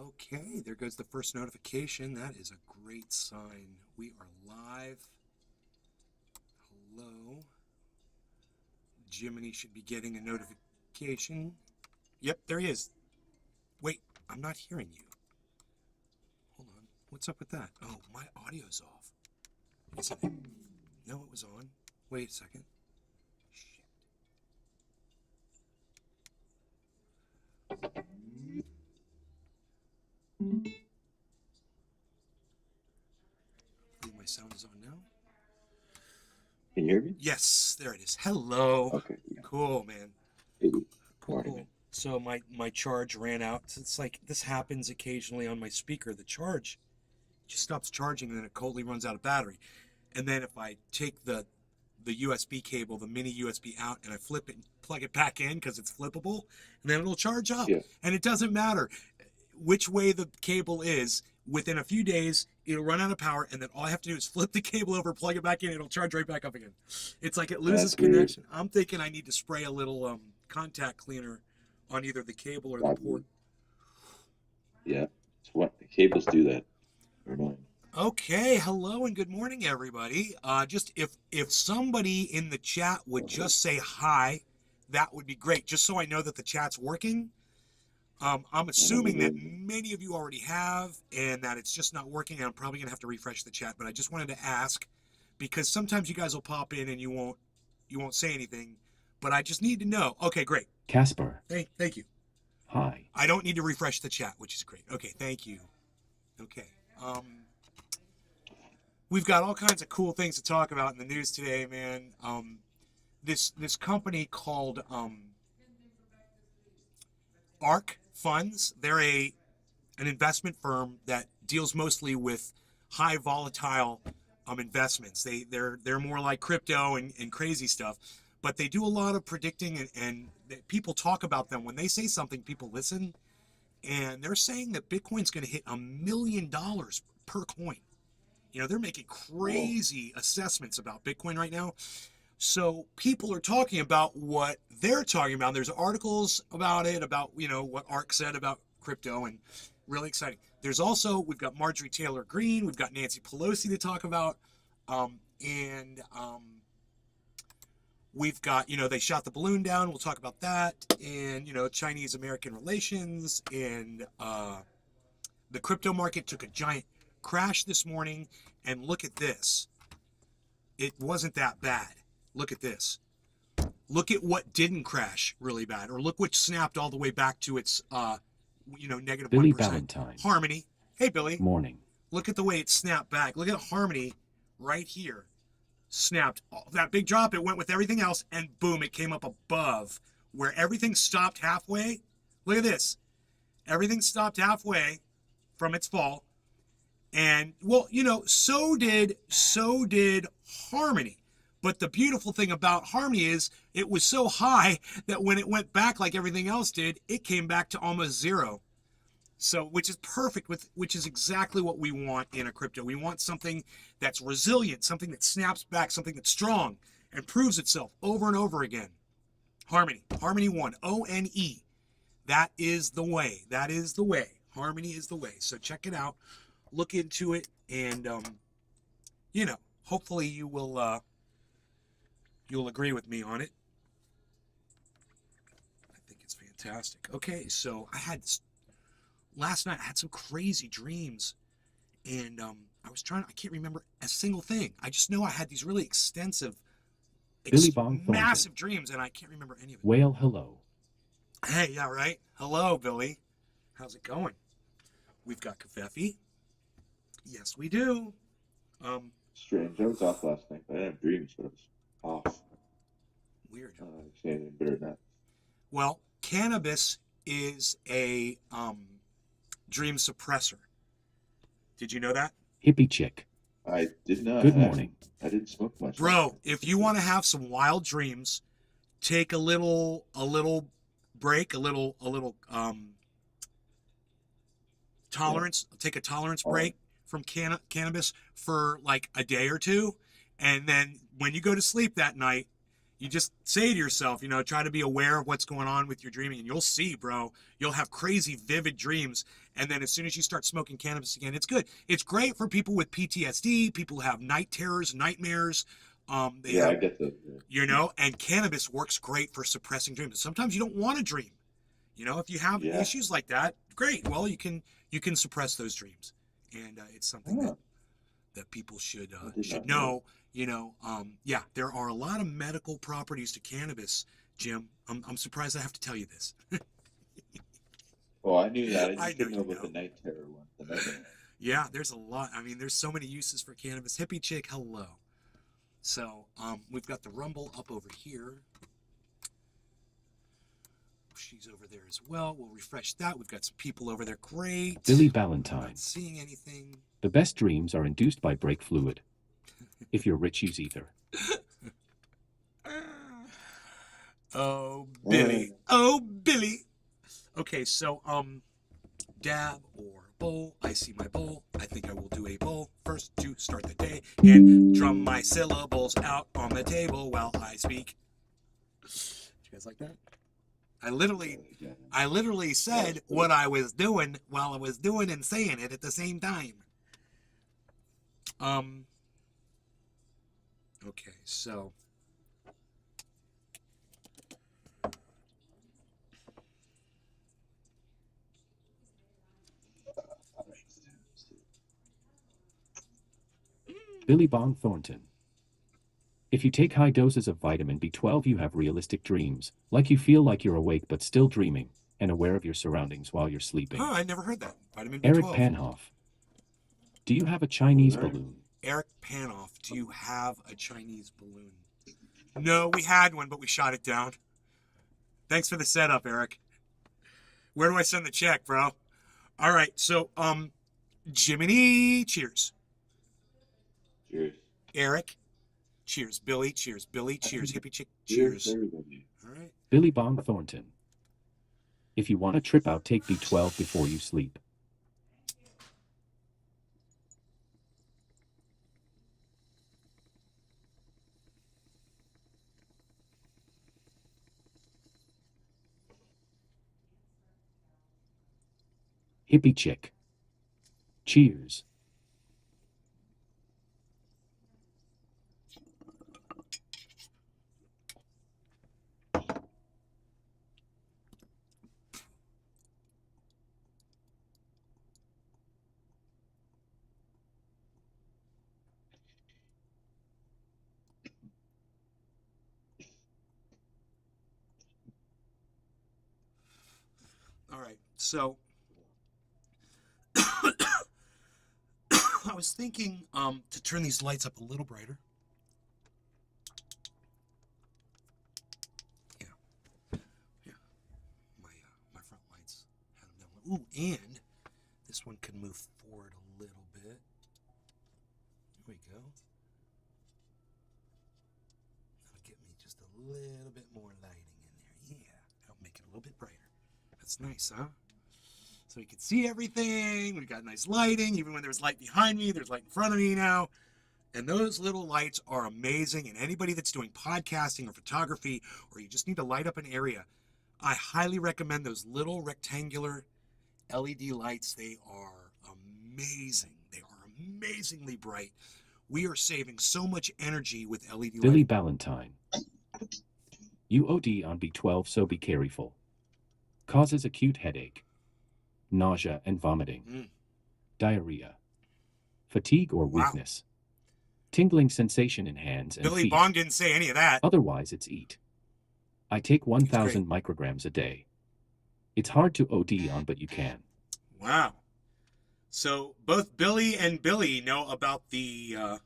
Okay, there goes the first notification. That is a great sign. We are live. Hello. Jiminy should be getting a notification. Yep, there he is. Wait, I'm not hearing you. Hold on. What's up with that? Oh, my audio's off. Isn't it? No, it was on. Wait a second. Shit. My sound is on now. Can you hear me? Yes, there it is. Hello. Okay. Yeah. Cool, man. Hey, Cool. So my charge ran out. It's like this happens occasionally on my speaker. The charge just stops charging and then it coldly runs out of battery. And then if I take the USB cable, the mini USB out, and I flip it and plug it back in because it's flippable, and then it'll charge up. Yeah. And it doesn't matter which way the cable is. Within a few days, it'll run out of power, and then all I have to do is flip the cable over, plug it back in, it'll charge right back up again. It's like it loses connection. I'm thinking I need to spray a little contact cleaner on either the cable or the port. Yeah, it's what the cables do that. They're annoying. Okay, hello and good morning, everybody. Just if somebody in the chat would just say hi, that would be great. Just so I know that the chat's working. I'm assuming that many of you already have, and that it's just not working. I'm probably gonna have to refresh the chat, but I just wanted to ask because sometimes you guys will pop in and you won't say anything, but I just need to know. Okay, great. Casper. Thank you. Hi. I don't need to refresh the chat, which is great. Okay, thank you. Okay. We've got all kinds of cool things to talk about in the news today, man. This company called ARK Funds. They're an investment firm that deals mostly with high volatile investments. They're more like crypto and crazy stuff, but they do a lot of predicting and people talk about them. When they say something, people listen, and they're saying that Bitcoin's going to hit $1 million per coin. You know, they're making crazy assessments about Bitcoin right now. So people are talking about what they're talking about. There's articles about it, about, you know, what ARK said about crypto, and really exciting. There's also, we've got Marjorie Taylor Greene, we've got Nancy Pelosi to talk about, we've got, you know, they shot the balloon down. We'll talk about that, and, you know, Chinese-American relations, and the crypto market took a giant crash this morning, and look at this. It wasn't that bad. Look at this. Look at what didn't crash really bad, or look what snapped all the way back to its, you know, negative Billy 1%. Valentine. Harmony. Hey, Billy. Morning. Look at the way it snapped back. Look at Harmony right here. Snapped. That big drop, it went with everything else, and boom, it came up above where everything stopped halfway. Look at this. Everything stopped halfway from its fall. And, well, you know, so did Harmony. But the beautiful thing about Harmony is it was so high that when it went back like everything else did, it came back to almost zero. So, which is perfect, which is exactly what we want in a crypto. We want something that's resilient, something that snaps back, something that's strong and proves itself over and over again. Harmony won, O-N-E. That is the way. That is the way. Harmony is the way. So check it out, look into it, and, you know, hopefully you will, you'll agree with me on it. I think it's fantastic. Okay, so last night I had some crazy dreams, and I can't remember a single thing. I just know I had these really extensive, massive dreams, and I can't remember any of it. Well, hello. Hey, yeah, right? Hello, Billy. How's it going? We've got Kafefi. Yes, we do. Strange. I was off last night. I didn't have dreams, but I was off. Weird. Saying better than that. Well, cannabis is a dream suppressor. Did you know that? Hippie chick. I did not. Good morning. I didn't smoke much. Bro, if you want to have some wild dreams, take a little break, a little tolerance. Take a tolerance break from cannabis for like a day or two, and then when you go to sleep that night, You just say to yourself, try to be aware of what's going on with your dreaming, and you'll see, bro. You'll have crazy, vivid dreams. And then as soon as you start smoking cannabis again, it's good. It's great for people with PTSD, people who have night terrors, nightmares. They Yeah, I have, get those. Yeah. and cannabis works great for suppressing dreams. Sometimes you don't want to dream. If you have Yeah. issues like that, great. Well, you can suppress those dreams, and it's something Oh, that people should I did should not know. know. Yeah, there are a lot of medical properties to cannabis, Jim. I'm surprised I have to tell you this. Oh, I knew that. I I just know didn't know about the night terror one. The nightmare one. Yeah, there's a lot. I mean, there's so many uses for cannabis. Hippie chick, hello. So, we've got the Rumble up over here. She's over there as well. We'll refresh that. We've got some people over there. Great. Billy I'm Ballantyne. not seeing anything. The best dreams are induced by brake fluid. If you're rich, use ether. Oh, Billy. Oh, Billy. Okay, so, dab or bowl. I see my bowl. I think I will do a bowl first to start the day and drum my syllables out on the table while I speak. Did you guys like that? I literally said what I was doing while I was doing and saying it at the same time. Okay, so Billy Bong Thornton. If you take high doses of vitamin B12, you have realistic dreams, like you feel like you're awake but still dreaming, and aware of your surroundings while you're sleeping. I never heard that. Vitamin B12. Eric Panhoff. Do you have a Chinese Right. balloon? Eric Panoff, do you have a Chinese balloon? No, we had one, but we shot it down. Thanks for the setup, Eric. Where do I send the check, bro? All right, so Jiminy, cheers. Cheers. Eric, cheers. Billy, cheers. Billy, cheers. Hippie chick, Cheers, cheers. everybody. All right. Billy Bong Thornton. If you want to trip out, take B12 before you sleep. Hippie chick. Cheers. All right, so I was thinking to turn these lights up a little brighter. Yeah, my front lights had them down. Ooh, and this one can move forward a little bit. There we go. That'll get me just a little bit more lighting in there. Yeah, that'll make it a little bit brighter. That's nice, huh? So you can see everything. We've got nice lighting. Even when there's light behind me, there's light in front of me now. And those little lights are amazing. And anybody that's doing podcasting or photography, or you just need to light up an area, I highly recommend those little rectangular LED lights. They are amazing. They are amazingly bright. We are saving so much energy with LED Billy lighting. Ballantyne. You OD on B12, so be careful. Causes acute headache, nausea and vomiting, diarrhea, fatigue or Wow. weakness, tingling sensation in hands and Billy feet. Bong didn't say any of that. Otherwise, it's eat. I take 1,000 micrograms a day. It's hard to OD on, but you can. Wow. So both Billy and Billy know about the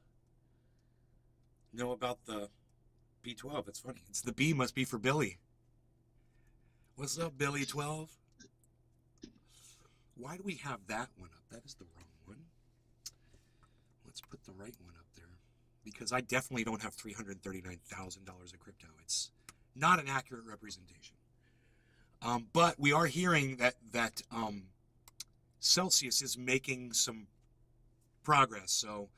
B12. That's funny. It's the B must be for Billy. What's up, Billy 12? Why do we have that one up? That is the wrong one. Let's put the right one up there. Because I definitely don't have $339,000 of crypto. It's not an accurate representation. But we are hearing that Celsius is making some progress. So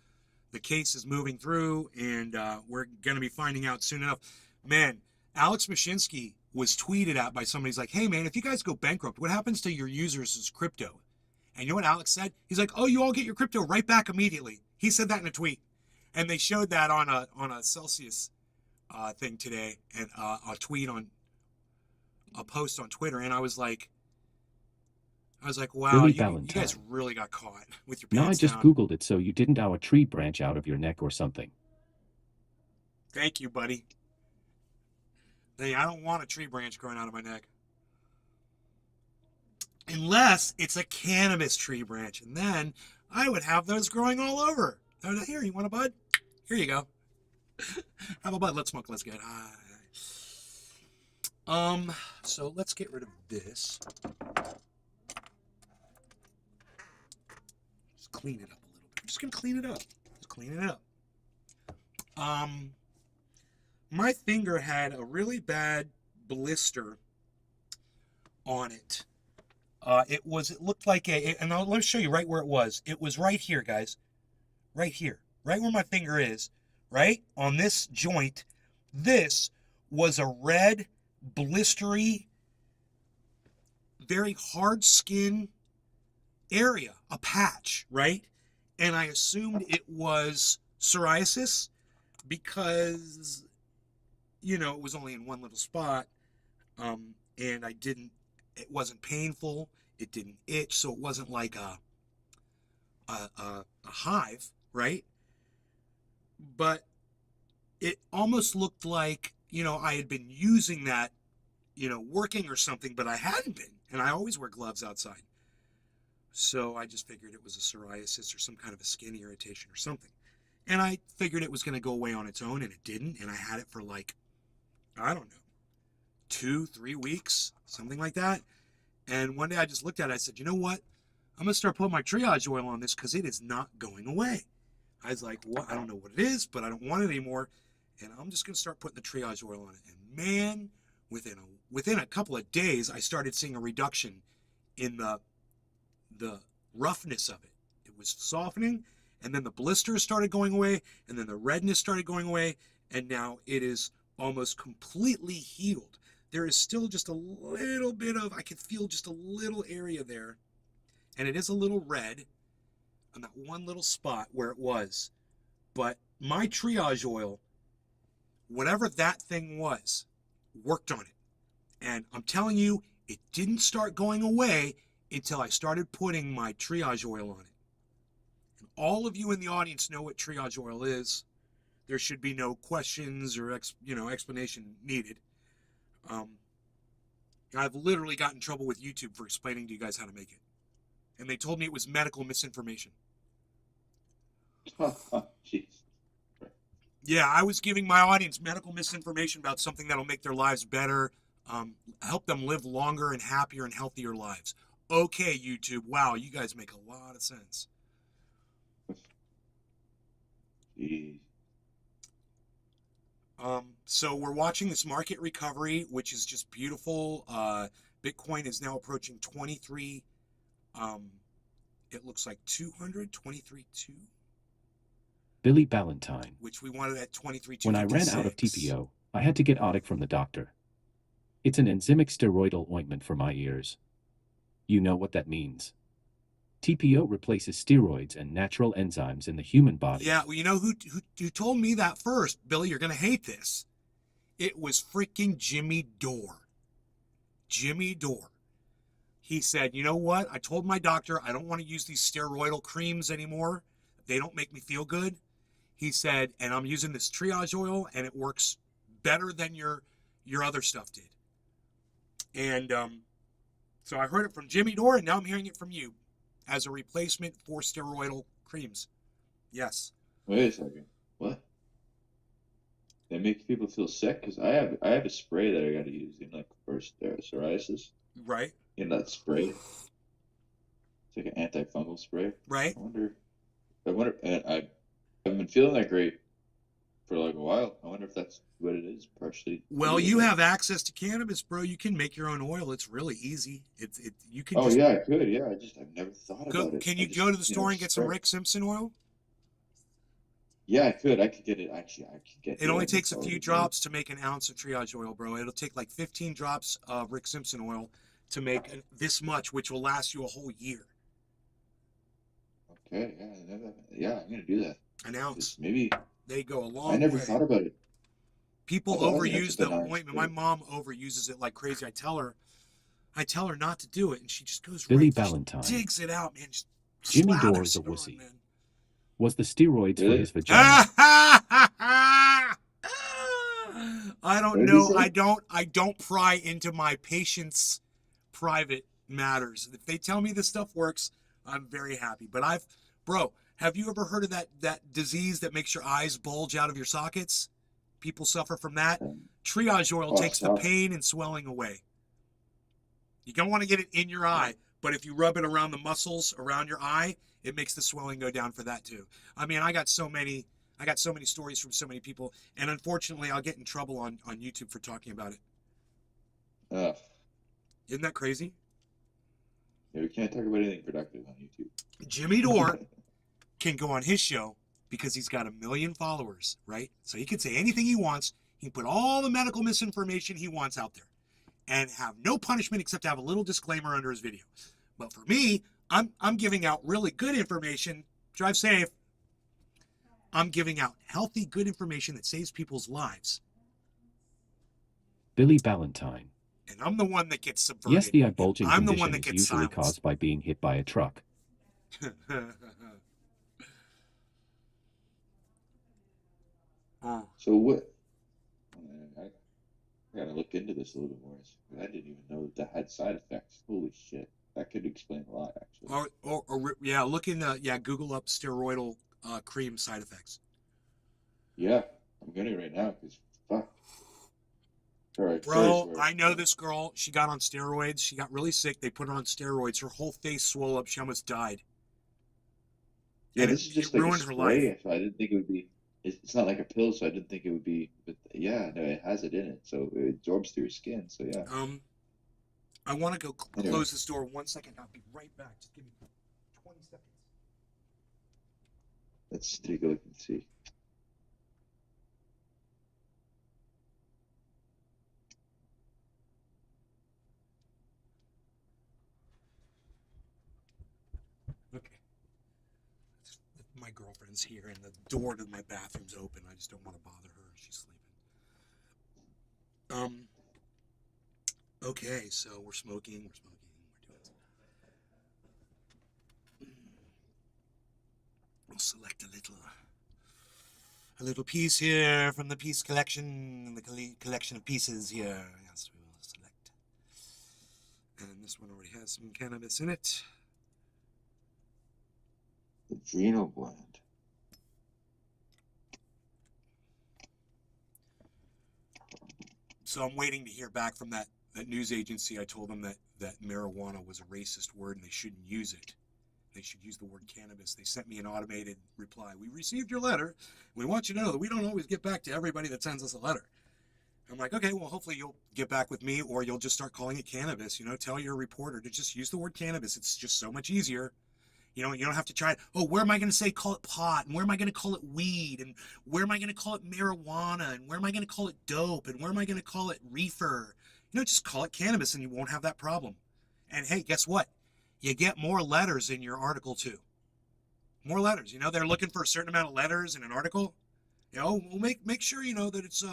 the case is moving through, and we're going to be finding out soon enough. Man, Alex Mashinsky was tweeted at by somebody. He's like, hey, man, if you guys go bankrupt, what happens to your users' crypto? And you know what Alex said? He's like, oh, you all get your crypto right back immediately. He said that in a tweet. And they showed that on a Celsius thing today, and a tweet on a post on Twitter. And I was like, wow, Billy you guys Valentine. really got caught with your No, I pants just down. Googled it so you didn't owe a tree branch out of your neck or something. Thank you, buddy. Hey, I don't want a tree branch growing out of my neck. Unless it's a cannabis tree branch. And then I would have those growing all over. Here, you want a bud? Here you go. Have a bud. Let's smoke. Let's get high. So let's get rid of this. Just clean it up a little bit. I'm just gonna clean it up. Just clean it up. My finger had a really bad blister on it. It looked like and let me show you right where it was. It was right here, guys. Right here. Right where my finger is. Right? On this joint. This was a red, blistery, very hard skin area. A patch, right? And I assumed it was psoriasis because, it was only in one little spot. And it wasn't painful. It didn't itch. So it wasn't like a hive, right? But it almost looked like, I had been using that, working or something, but I hadn't been. And I always wear gloves outside. So I just figured it was a psoriasis or some kind of a skin irritation or something. And I figured it was going to go away on its own, and it didn't. And I had it for I don't know, 2-3 weeks, something like that. And one day I just looked at it. I said, you know what? I'm going to start putting my triage oil on this because it is not going away. I was like, what? I don't know what it is, but I don't want it anymore. And I'm just going to start putting the triage oil on it. And man, within a couple of days, I started seeing a reduction in the roughness of it. It was softening, and then the blisters started going away, and then the redness started going away, and now it is almost completely healed. There is still just a little bit I can feel just a little area there, and it is a little red on that one little spot where it was. But my triage oil, whatever that thing was, worked on it. And I'm telling you, it didn't start going away until I started putting my triage oil on it. And all of you in the audience know what triage oil is. There should be no questions or explanation needed. I've literally gotten in trouble with YouTube for explaining to you guys how to make it. And they told me it was medical misinformation. Jeez. Yeah, I was giving my audience medical misinformation about something that'll make their lives better, help them live longer and happier and healthier lives. Okay, YouTube. Wow, you guys make a lot of sense. Jeez. So we're watching this market recovery, which is just beautiful. Bitcoin is now approaching 23. It looks like 223.2. Billy Valentine. Which we wanted at 23.256. When I ran out of TPO, I had to get Odic from the doctor. It's an enzymic steroidal ointment for my ears. You know what that means. TPO replaces steroids and natural enzymes in the human body. Yeah, well, you know who told me that first? Billy, you're going to hate this. It was freaking Jimmy Dore. Jimmy Dore. He said, you know what? I told my doctor I don't want to use these steroidal creams anymore. They don't make me feel good. He said, and I'm using this triage oil, and it works better than your other stuff did. And so I heard it from Jimmy Dore, and now I'm hearing it from you as a replacement for steroidal creams. Yes. Wait a second. What? They make people feel sick? Because I have a spray that I got to use in for psoriasis. Right. In that spray. It's like an antifungal spray. Right. I wonder, and I've been feeling that great for a while. I wonder if that's what it is, partially. Well, you have access to cannabis, bro. You can make your own oil. It's really easy. You can. Oh yeah, I could. Yeah, I've never thought about it. Can you go to the store and get some Rick Simpson oil? Yeah, I could. I could get it. Actually, I could get. It the only oil takes a mix few already drops to make an ounce of triage oil, bro. It'll take like 15 drops of Rick Simpson oil to make this much, which will last you a whole year. made. Okay, yeah, I'm gonna do that. An 'Cause ounce. maybe They go a I long never way. thought about it. People I think that's overuse a the benign ointment. My spray. mom overuses it like crazy. I tell her not to do it, and she just goes Billy right. Ballantyne. She digs it out, man. Just Jimmy slathers Dore's a it on, wussy. man. Was the steroids for Really? his vagina? I don't What did he know. say? I don't pry into my patients' private matters. If they tell me this stuff works, I'm very happy. But bro, have you ever heard of that disease that makes your eyes bulge out of your sockets? People suffer from that. Triage oil takes the pain and swelling away. You don't want to get it in your eye, but if you rub it around the muscles around your eye, it makes the swelling go down for that too. I mean, I got so many stories from so many people, and unfortunately, I'll get in trouble on YouTube for talking about it. Isn't that crazy? Yeah, we can't talk about anything productive on YouTube. Jimmy Dore can go on his show because he's got 1 million followers, right? So he can say anything he wants. He can put all the medical misinformation he wants out there and have no punishment except to have a little disclaimer under his video. But for me, I'm giving out really good information. Drive safe. I'm giving out healthy, good information that saves people's lives. Billy Ballantyne. And I'm the one that gets subverted. Yes, the eye bulging I'm the condition one that is gets usually silenced. caused by being hit by a truck. Oh. So what? I gotta look into this a little bit more. I didn't even know that had side effects. Holy shit! That could explain a lot, actually. Or yeah, look in Google up steroidal cream side effects. Yeah, I'm gonna right now because fuck. All right, Bro, I know this girl. She got on steroids. She got really sick. They put her on steroids. Her whole face swelled up. She almost died. Yeah, and this is just it like ruined a her spray, life. so I didn't think it would be. It's not like a pill, so I didn't think it would be. But yeah, no, it has it in it, so it absorbs through your skin. So yeah. I want to go Anyway. close this door 1 second. I'll be right back. Just give me 20 seconds. Let's take a look and see. Okay. My girlfriend's here, and the door to my bathroom's open. I just don't want to bother her. She's sleeping. Okay, so we're smoking. We're doing We'll select a little piece here from the piece collection, the collection of pieces here. Yes, we will select. And this one already has some cannabis in it. Adrenal gland. So I'm waiting to hear back from that news agency. I told them that marijuana was a racist word and they shouldn't use it. They should use the word cannabis. They sent me an automated reply. We received your letter. We want you to know that we don't always get back to everybody that sends us a letter. I'm like, okay, well, hopefully you'll get back with me, or you'll just start calling it cannabis. You know, tell your reporter to just use the word cannabis. It's just so much easier. You know, you don't have to try, oh, where am I going to say call it pot? And where am I going to call it weed? And where am I going to call it marijuana? And where am I going to call it dope? And where am I going to call it reefer? You know, just call it cannabis and you won't have that problem. And hey, guess what? You get more letters in your article too. More letters. You know, they're looking for a certain amount of letters in an article. You know, we'll make sure you know that it's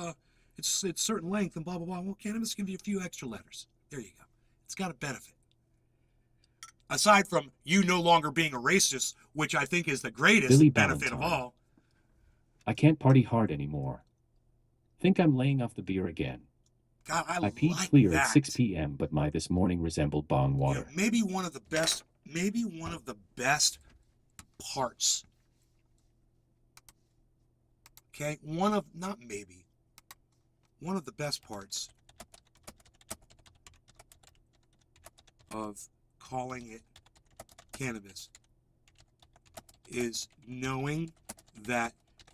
certain length and blah blah blah. Well, cannabis give you a few extra letters. There you go. It's got a benefit. Aside from you no longer being a racist, which I think is the greatest Billy benefit of Ballantyne. all. I can't party hard anymore. Think I'm laying off the beer again. God, I peed like clear that. at 6 p.m., but my this morning resembled bong water. You know, maybe one of the best parts. Okay, one of the best parts of calling it cannabis is knowing that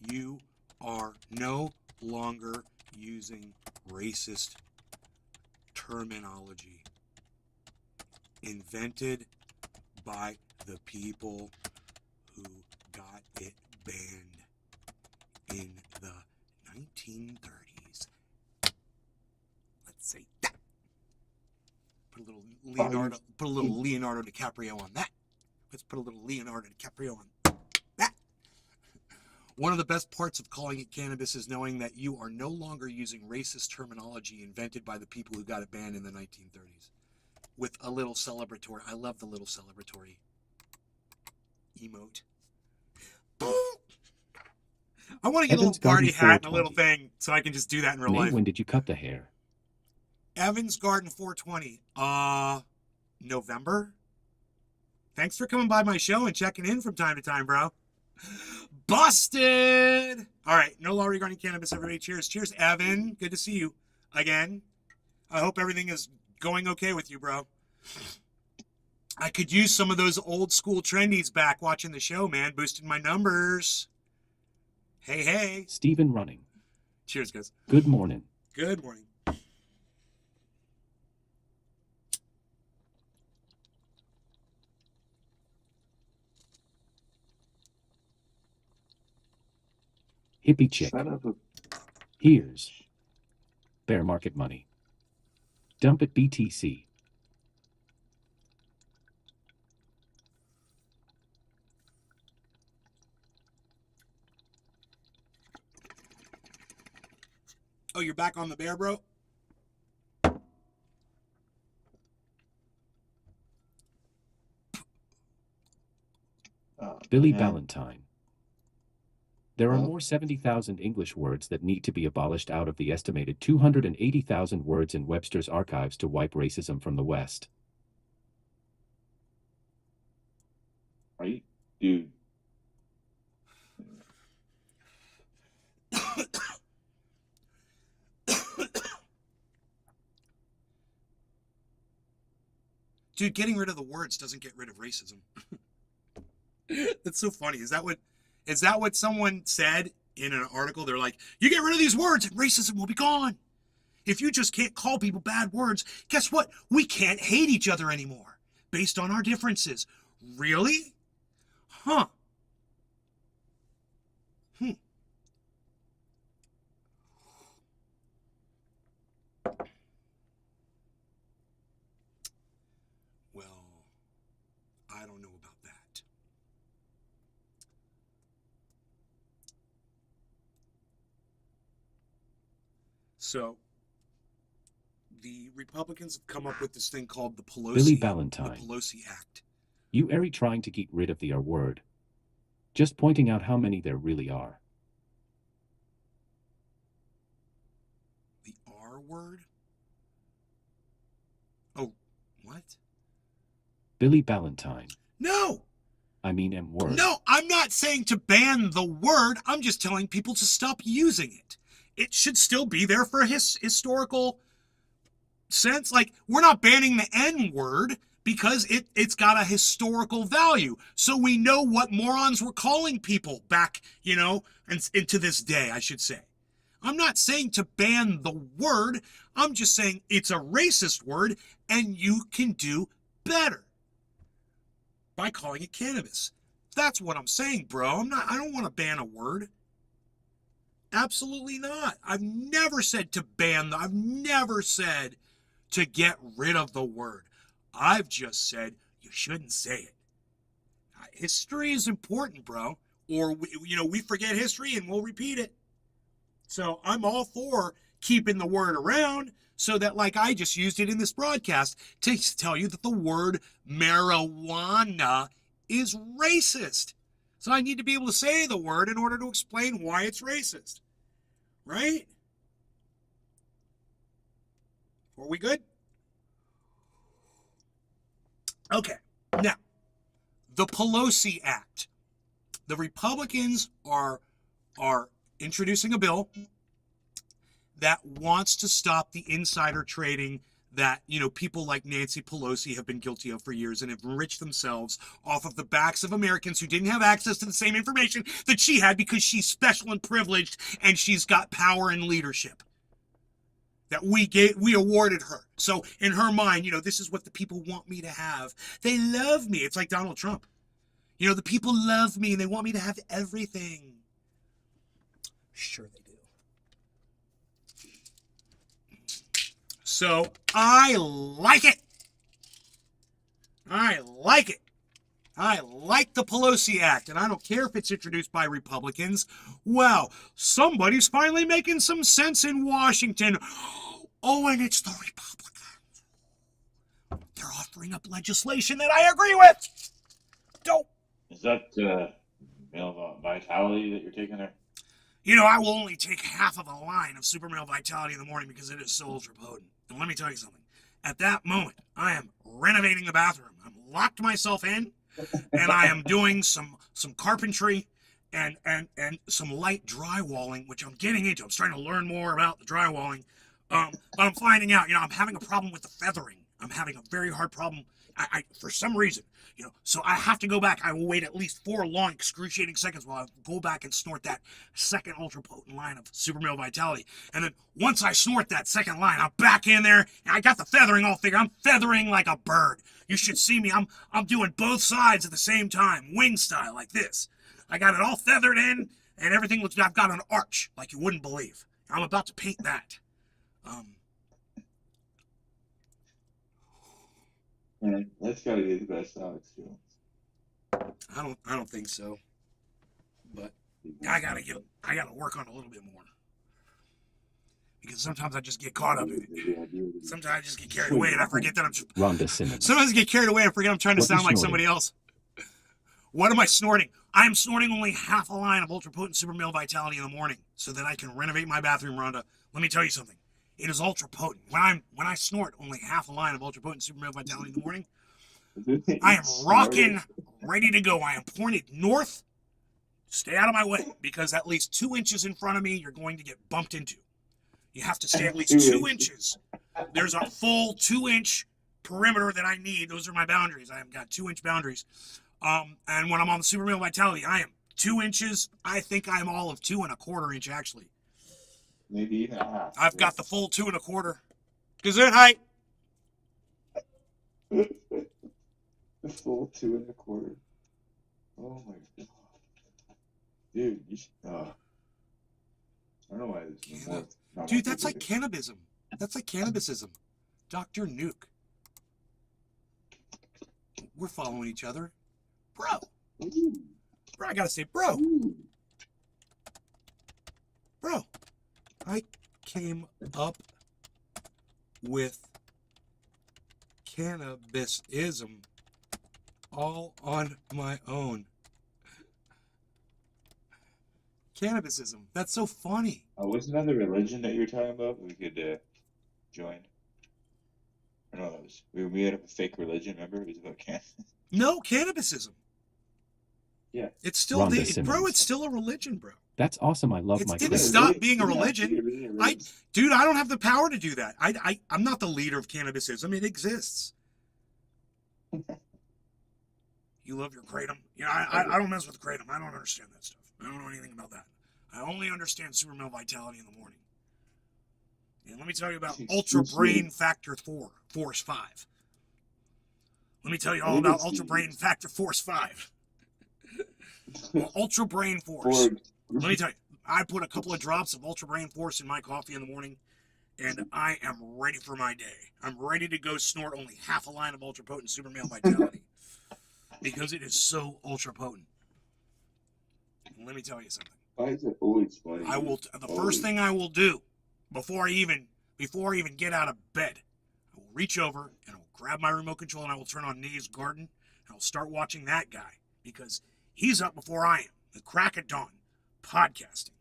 you are no longer using racist terminology invented by the people who got it banned. in the 1930s. Let's say that. Put a little Leonardo DiCaprio on that. Let's put a little Leonardo DiCaprio on that. One of the best parts of calling it cannabis is knowing that you are no longer using racist terminology invented by the people who got it banned in the 1930s. With a little celebratory. I love the little celebratory emote. I want to get a little party hat and a little thing so I can just do that in real life. When did you cut the hair? Evans Garden 420. November? Thanks for coming by my show and checking in from time to time, bro. Busted! All right, no law regarding cannabis, everybody. Cheers. Cheers, Evan. Good to see you again. I hope everything is going okay with you, bro. I could use some of those old school trendies back watching the show, man. Boosting my numbers. Hey, hey. Stephen Running. Cheers, guys. Good morning. Good morning. Hippie chick. Son of a... Here's bear market money. Dump at BTC. Oh, you're back on the bear, bro? Billy man. Ballantyne. There are Well- more 70,000 English words that need to be abolished out of the estimated 280,000 words in Webster's archives to wipe racism from the West. Are you, dude? Dude, getting rid of the words doesn't get rid of racism. That's so funny. Is that what someone said in an article? They're like, you get rid of these words and racism will be gone. If you just can't call people bad words, guess what? We can't hate each other anymore based on our differences. Really? Huh. Well, I don't know about that. So, the Republicans have come up with this thing called the Billy Ballantyne. Pelosi Act. You are trying to get rid of the R word. Just pointing out how many there really are. The R word? Oh, what? Billy Ballantyne. No! I mean M word. No, I'm not saying to ban the word. I'm just telling people to stop using it. It should still be there for historical sense. Like, we're not banning the N word because it's got a historical value. So we know what morons were calling people back, and to this day, I should say. I'm not saying to ban the word. I'm just saying it's a racist word and you can do better by calling it cannabis. That's what I'm saying, bro. I don't want to ban a word. Absolutely not. I've never said to ban I've never said to get rid of the word. I've just said you shouldn't say it. History is important, bro. Or we forget history and we'll repeat it. So I'm all for keeping the word around so that, like I just used it in this broadcast, to tell you that the word marijuana is racist. So I need to be able to say the word in order to explain why it's racist. Right? Are we good? Okay. Now, the Pelosi Act. The Republicans are introducing a bill that wants to stop the insider trading that, people like Nancy Pelosi have been guilty of for years and have enriched themselves off of the backs of Americans who didn't have access to the same information that she had because she's special and privileged and she's got power and leadership that we awarded her. So in her mind, this is what the people want me to have. They love me. It's like Donald Trump. The people love me and they want me to have everything. Sure they do. So I like it. I like it. I like the Pelosi Act, and I don't care if it's introduced by Republicans. Well, somebody's finally making some sense in Washington. Oh, and it's the Republicans. They're offering up legislation that I agree with. Dope. Is that male vitality that you're taking there? You know, I will only take half of a line of Super Male Vitality in the morning because it is so ultra potent. And let me tell you something. At that moment, I am renovating the bathroom. I'm locked myself in, and I am doing some carpentry and some light drywalling, which I'm getting into. I'm starting to learn more about the drywalling. But I'm finding out, I'm having a problem with the feathering. I'm having a very hard problem. I for some reason, so I have to go back. I will wait at least 4 long, excruciating seconds while I go back and snort that second ultra potent line of Super Male Vitality. And then once I snort that second line, I'm back in there, and I got the feathering all figured. I'm feathering like a bird. You should see me. I'm doing both sides at the same time, wing style, like this. I got it all feathered in, and everything looks. I've got an arch like you wouldn't believe. I'm about to paint that. Man, that's got to be the best Alex Jones. I don't think so. But I gotta work on it a little bit more. Because sometimes I just get caught up in it. Sometimes I just get carried away and I forget that I'm Rhonda Simmons. Sometimes I get carried away and I forget I'm trying to What are you sound like snorting? somebody else. What am I snorting? I'm snorting only half a line of ultra potent Super Male Vitality in the morning so that I can renovate my bathroom, Rhonda. Let me tell you something. It is ultra potent. When I snort only half a line of ultra potent Super Male Vitality in the morning, I am rocking, ready to go. I am pointed north. Stay out of my way, because at least 2 inches in front of me, you're going to get bumped into. You have to stay at least 2 inches. There's a full 2-inch perimeter that I need. Those are my boundaries. I have got 2-inch boundaries. And when I'm on the Super Male Vitality, I am 2 inches. I think I'm all of 2 1/4 inch, actually. Maybe even a half. I've got the full 2 1/4. Gazette height. The full 2 1/4. Oh my god. Dude, you should, I don't know why this is not Dude, that's like cannabism. That's like cannabisism. Dr. Nuke. We're following each other. Bro. Ooh. Bro, I gotta say, bro. Ooh. Bro. I came up with cannabisism all on my own. Cannabisism. That's so funny. Wasn't that the religion that you were talking about? We could join. I know that was we made up a fake religion. Remember, it was about cannabis. No, cannabisism. Yeah, It's still Rhonda bro. Simmons. It's still a religion, bro. That's awesome. I love It my didn't credit. stop being a Yeah, religion. it really is. Dude, I don't have the power to do that. I'm not the leader of cannabisism. It exists. You love your kratom. I don't mess with kratom. I don't understand that stuff. I don't know anything about that. I only understand Super Male Vitality in the morning. And let me tell you about Ultra Brain Factor 4, Force 5. Let me tell you all about Ultra Brain Factor Force 5. Well, Ultra Brain Force. Let me tell you, I put a couple of drops of Ultra Brain Force in my coffee in the morning, and I am ready for my day. I'm ready to go snort only half a line of ultra potent Super Male Vitality because it is so ultra potent. And let me tell you something. Why is it always funny? I will. The first thing I will do before I even get out of bed, I will reach over and I will grab my remote control and I will turn on Nave's Garden and I will start watching that guy because he's up before I am. The crack of dawn, podcasting,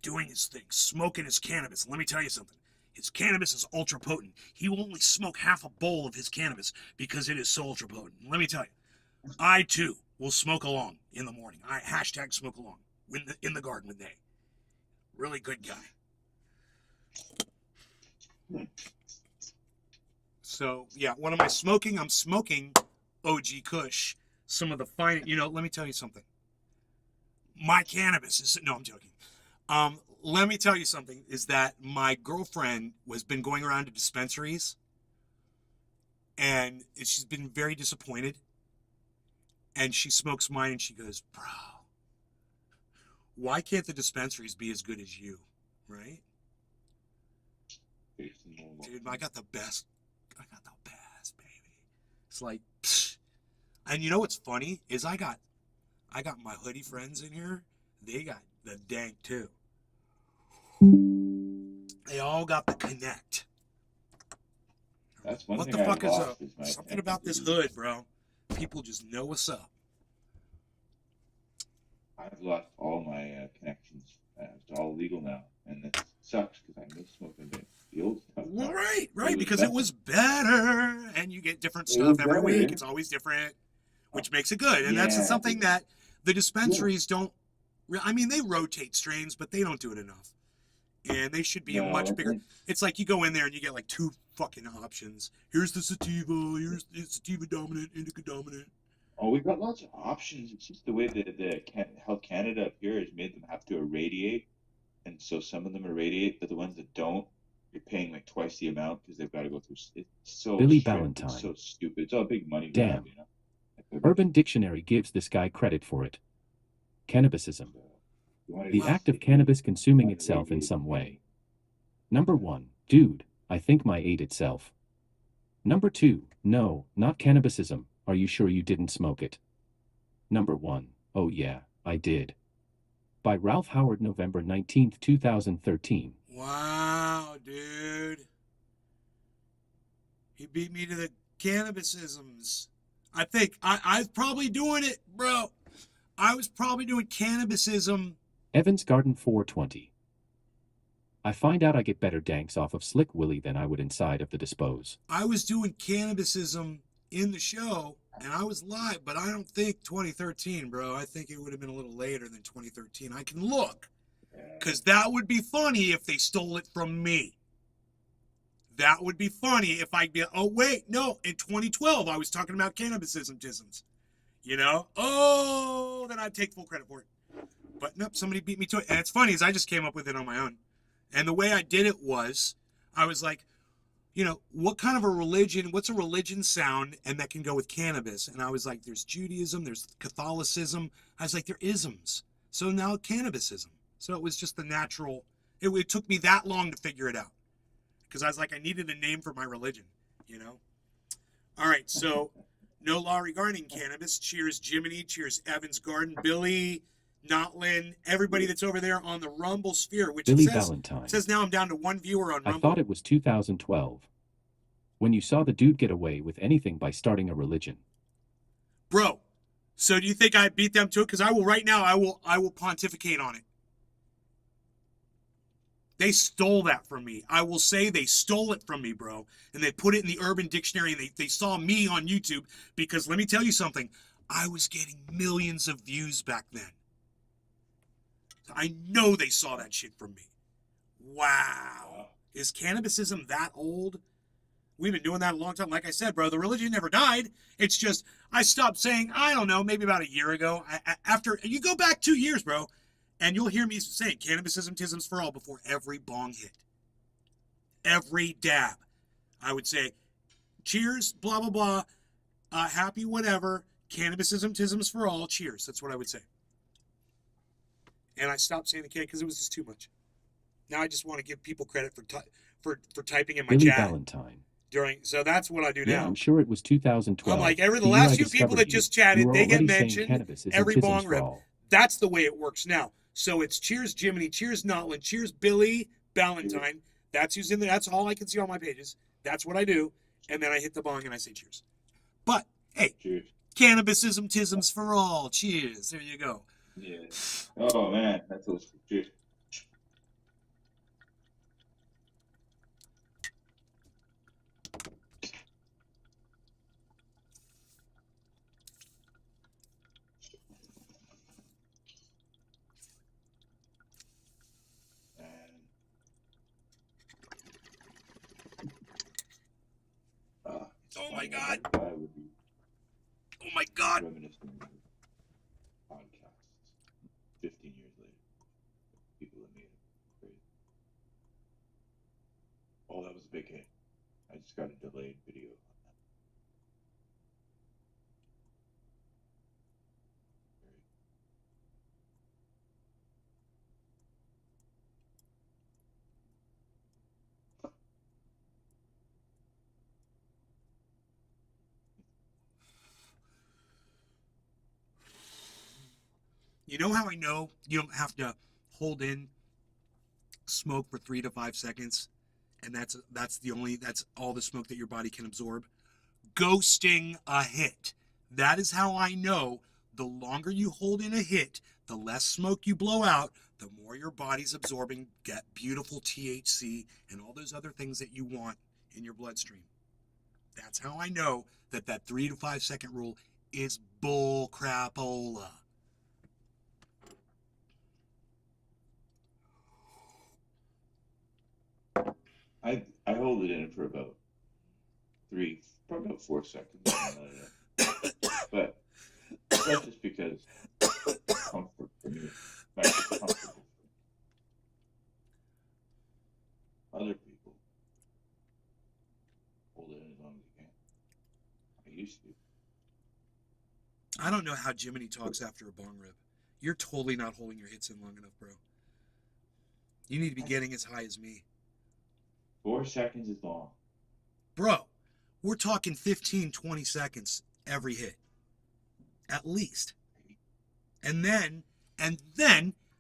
doing his thing, smoking his cannabis. Let me tell you something. His cannabis is ultra potent. He will only smoke half a bowl of his cannabis because it is so ultra potent. Let me tell you, I too will smoke along in the morning. I hashtag smoke along in the garden with Nate. Really good guy. So yeah, what am I smoking? I'm smoking OG Kush. Some of the fine. Let me tell you something. My cannabis is no. I'm joking. Let me tell you something, is that my girlfriend has been going around to dispensaries and she's been very disappointed. And she smokes mine and she goes, bro, why can't the dispensaries be as good as you, right? Dude, I got the best. I got the best, baby. It's like, psh. And you know what's funny is I got my hoodie friends in here. They got the dank too. They all got the connect. That's one What thing the I fuck is lost up? is my Something about this connections. hood, bro. People just know what's up. I've lost all my connections. It's all legal now, and it sucks because I miss smoking the old stuff. Well, right, But it was because it better. was better, and you get different It stuff was every better. week. It's always different, which makes it good. And that's Yeah. something that the dispensaries don't. I mean, they rotate strains, but they don't do it enough. And they should be a much bigger. It's like you go in there and you get like 2 fucking options. Here's the sativa. Here's the sativa dominant, indica dominant. Oh, we've got lots of options. It's just the way that Health Canada up here has made them have to irradiate, and so some of them irradiate, but the ones that don't, you're paying like twice the amount because they've got to go through. It's so Billy strict. Ballantyne. It's so stupid. It's all big money Damn. grab, you know. Urban Dictionary gives this guy credit for it. Cannabisism. The act of cannabis consuming itself in some way. Number 1, dude, I think my ate itself. Number 2, no, not cannabisism, are you sure you didn't smoke it? Number 1, oh yeah, I did. By Ralph Howard, November 19th, 2013. Wow, dude. He beat me to the cannabisisms. I think I was probably doing it, bro. I was probably doing cannabisism. Evans Garden 420. I find out I get better danks off of Slick Willie than I would inside of the Dispose. I was doing cannabisism in the show, and I was live, but I don't think 2013, bro. I think it would have been a little later than 2013. I can look, because that would be funny if they stole it from me. That would be funny if I'd be, oh, wait, no, in 2012, I was talking about cannabisism-tisms. You know? Oh, then I'd take full credit for it. But nope, somebody beat me to it. And it's funny is I just came up with it on my own. And the way I did it was, I was like, you know, what kind of a religion, what's a religion sound and that can go with cannabis? And I was like, there's Judaism, there's Catholicism. I was like, they're isms. So now cannabisism. So it was just the natural, it took me that long to figure it out. Because I was like, I needed a name for my religion, you know? All right, so no law regarding cannabis. Cheers, Jiminy. Cheers, Evans Garden. Billy, Notlin, everybody that's over there on the Rumble sphere, which Billy it Ballantyne. says now I'm down to 1 viewer on I Rumble. thought it was 2012. When you saw the dude get away with anything by starting a religion. Bro, so do you think I beat them to it? Because I will right now, I will pontificate on it. They stole that from me. I will say they stole it from me, bro. And they put it in the Urban Dictionary, and they saw me on YouTube. Because let me tell you something. I was getting millions of views back then. I know they saw that shit from me. Wow. Is cannabisism that old? We've been doing that a long time. Like I said, bro, the religion never died. It's just, I stopped saying, I don't know, maybe about a year ago. After, you go back 2 years, bro, and you'll hear me saying cannabisism, tisms for all before every bong hit. Every dab. I would say, cheers, blah, blah, blah, happy whatever, cannabisism, tisms for all, cheers. That's what I would say. And I stopped saying the K because it was just too much. Now I just want to give people credit for typing in my Billy chat. Ballantyne. So that's what I do Yeah, now. I'm sure it was 2012. I'm like, the The year last I few people discovered that you, just you chatted, were they get already saying mentioned. cannabis isn't Every tisms bong for rip. all. That's the way it works now. So it's cheers, Jiminy, cheers, Notlin, cheers, Billy, Ballantyne. That's who's in there. That's all I can see on my pages. That's what I do. And then I hit the bong and I say cheers. But, hey, Cheers. cannabisism, tisms for all. Cheers. There you go. Yeah. Oh, man. That's those. Cheers. Oh, my God. I would be Oh, my God. reminiscing of podcasts 15 years later. People that made it crazy. Oh, that was a big hit. I just got a delayed video on that. You know how I know you don't have to hold in smoke for 3 to 5 seconds, and that's all the smoke that your body can absorb? Ghosting a hit. That is how I know the longer you hold in a hit, the less smoke you blow out, the more your body's absorbing get beautiful THC and all those other things that you want in your bloodstream. That's how I know that 3 to 5 second rule is bull crapola. I hold it in for about probably about 4 seconds. But that's just because comfort for me. It's comfortable. Other people hold it in as long as you can. I used to. I don't know how Jiminy talks after a bong rip. You're totally not holding your hits in long enough, bro. You need to be getting as high as me. 4 seconds is long. Bro, we're talking 15, 20 seconds every hit. At least. And then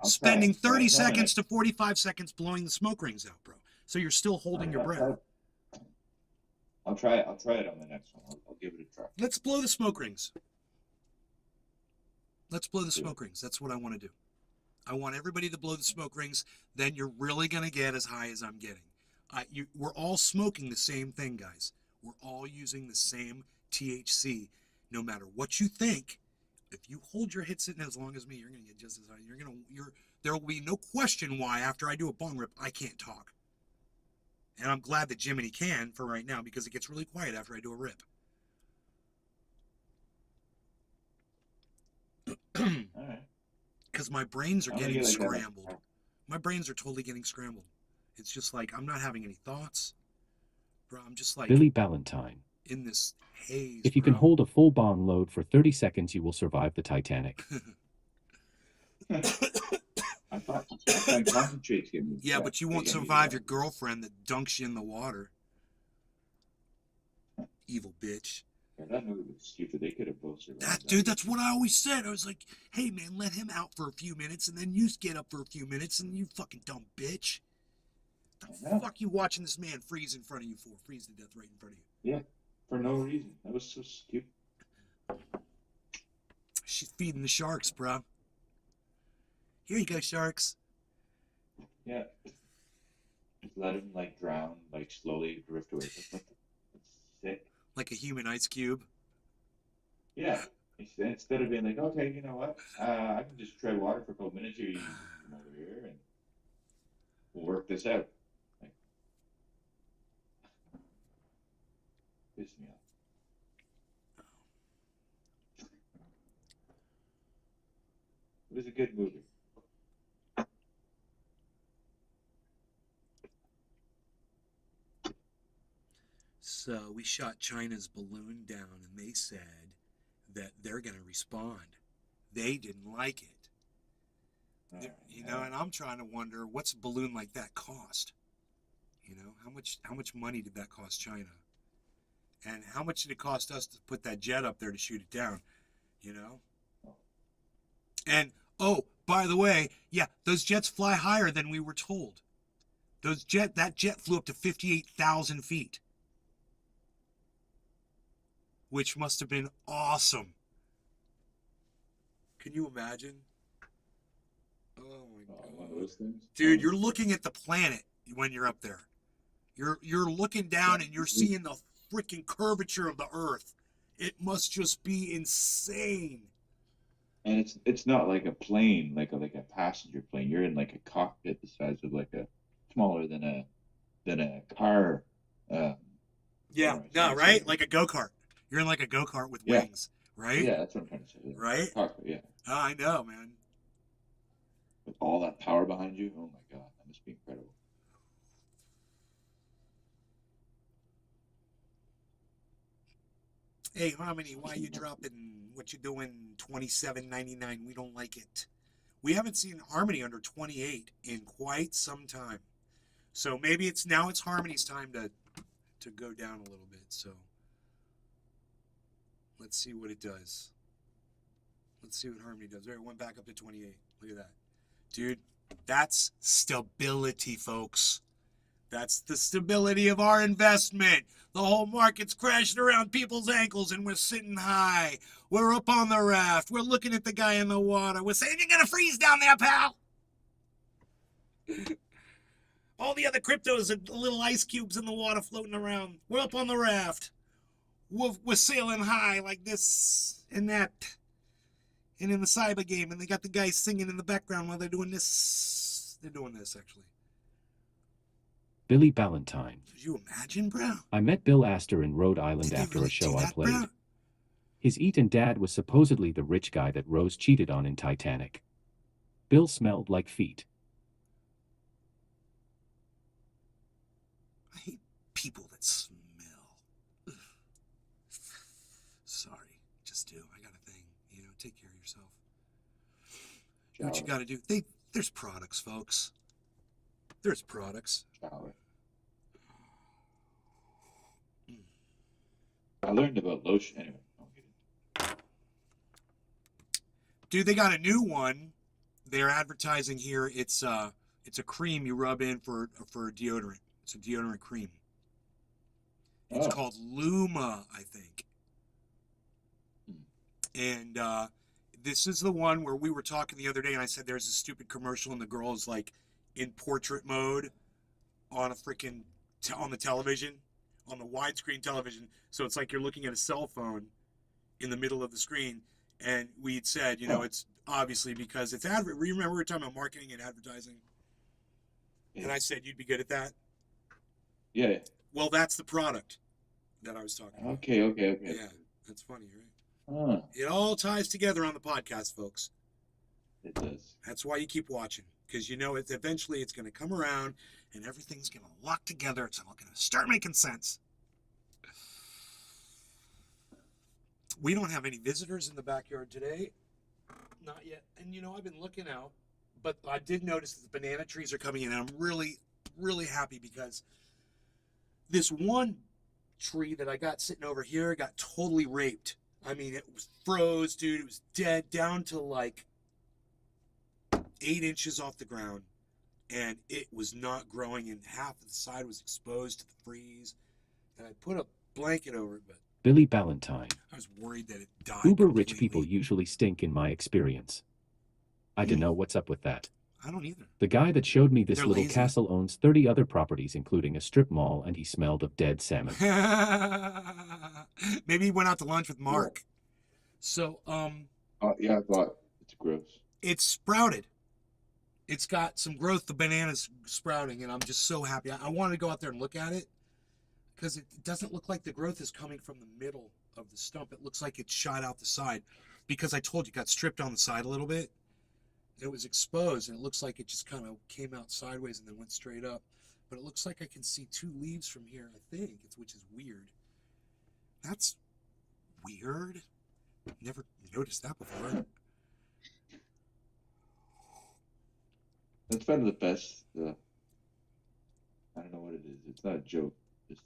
spending 30 seconds to 45 seconds blowing the smoke rings out, bro. So you're still holding your breath. I'll try it on the next one. I'll give it a try. Let's blow the smoke rings. Let's blow the smoke rings. That's what I want to do. I want everybody to blow the smoke rings. Then you're really going to get as high as I'm getting. We're all smoking the same thing, guys. We're all using the same THC. No matter what you think, if you hold your hit sitting as long as me, you're going to get just as high. There will be no question why after I do a bong rip, I can't talk. And I'm glad that Jiminy can for right now because it gets really quiet after I do a rip. All right. Because my brains are getting scrambled. My brains are totally getting scrambled. It's just like I'm not having any thoughts. Bro, I'm just like Billy Ballantyne. In this haze. If you can hold a full bong load for 30 seconds, you will survive the Titanic. I thought concentrate's getting me. Yeah, but you won't survive your girlfriend that dunks you in the water. Evil bitch. Yeah, that movie was stupid. They could have both survived. Dude, that's what I always said. I was like, hey, man, let him out for a few minutes, and then you get up for a few minutes, and you fucking dumb bitch. The fuck you watching this man freeze in front of you for? Freeze to death right in front of you. Yeah, for no reason. That was so stupid. She's feeding the sharks, bro. Here you go, sharks. Yeah. Just let him, like, drown, like, slowly drift away. That's sick. Like a human ice cube? Yeah. Instead of being like, okay, you know what? I can just tread water for a couple minutes here. You come over here and we'll work this out. Like, piss me off. It was a good movie. So we shot China's balloon down, and they said that they're going to respond. They didn't like it. You know, and I'm trying to wonder, what's a balloon like that cost? You know, how much money did that cost China? And how much did it cost us to put that jet up there to shoot it down? You know? And, oh, by the way, yeah, those jets fly higher than we were told. That jet flew up to 58,000 feet. Which must have been awesome. Can you imagine? Oh my god. One of those things? Dude, you're looking at the planet when you're up there. You're looking down and you're seeing the freaking curvature of the earth. It must just be insane. And it's not like a plane, like a passenger plane. You're in like a cockpit the size of like a smaller than a car. Yeah, no, right? Like a go-kart. You're in like a go-kart with wings, right? Yeah, that's what I'm trying to say. Yeah. Right? Cockpit, yeah. Oh, I know, man. With all that power behind you, oh my god, that must be incredible. Hey, Harmony, why you dropping what you doing $27.99? We don't like it. We haven't seen Harmony under 28 in quite some time. So maybe it's Harmony's time to go down a little bit. So let's see what it does. Let's see what Harmony does. There, it went back up to 28. Look at that. Dude, that's stability, folks. That's the stability of our investment. The whole market's crashing around people's ankles and we're sitting high. We're up on the raft. We're looking at the guy in the water. We're saying, you're going to freeze down there, pal. All the other cryptos are little ice cubes in the water floating around. We're up on the raft. We're sailing high like this and that. And in the cyber game, and they got the guys singing in the background while they're doing this. They're doing this, actually. Billy Ballantyne. Could you imagine, bro? I met Bill Astor in Rhode Island Did they after really a show do I that, played. bro? His Eton dad was supposedly the rich guy that Rose cheated on in Titanic. Bill smelled like feet. I hate people that smell. Ugh. Sorry, just do. I got a thing. You know, take care of yourself. Do what you got to do. There's products, folks. There's products. Shower. I learned about lotion anyway. Dude, they got a new one. They're advertising here. It's a cream you rub in for deodorant. It's a deodorant cream. It's called Luma, I think. And this is the one where we were talking the other day, and I said there's a stupid commercial, and the girl is like in portrait mode on a freaking on the television, on the widescreen television. So it's like you're looking at a cell phone in the middle of the screen. And we'd said, you know, it's obviously because it's remember we were talking about marketing and advertising, and I said you'd be good at that. Yeah. Well, that's the product that I was talking about. Okay. Yeah, that's funny, right? It all ties together on the podcast, folks. It does. That's why you keep watching, because you know eventually it's going to come around and everything's going to lock together. It's all going to start making sense. We don't have any visitors in the backyard today. Not yet. And, you know, I've been looking out, but I did notice that the banana trees are coming in, and I'm really, really happy because this one tree that I got sitting over here got totally raped. I mean, it was froze, dude. It was dead down to like 8 inches off the ground, and it was not growing, and half of the side was exposed to the freeze. And I put a blanket over it, but Billy Ballantyne. I was worried that it died. Uber rich completely. people usually stink in my experience. I don't know what's up with that. I don't either. The guy that showed me this They're little lazy. castle owns 30 other properties, including a strip mall, and he smelled of dead salmon. Maybe he went out to lunch with Mark. So, Yeah, I thought it's gross. it's sprouted. It's got some growth. The banana's sprouting, and I'm just so happy. I wanted to go out there and look at it because it doesn't look like the growth is coming from the middle of the stump. It looks like it's shot out the side because I told you it got stripped on the side a little bit. It was exposed, and it looks like it just kind of came out sideways and then went straight up. But it looks like I can see 2 leaves from here, I think, which is weird. That's weird. Never noticed that before. That's one of the best. I don't know what it is. It's not a joke. Just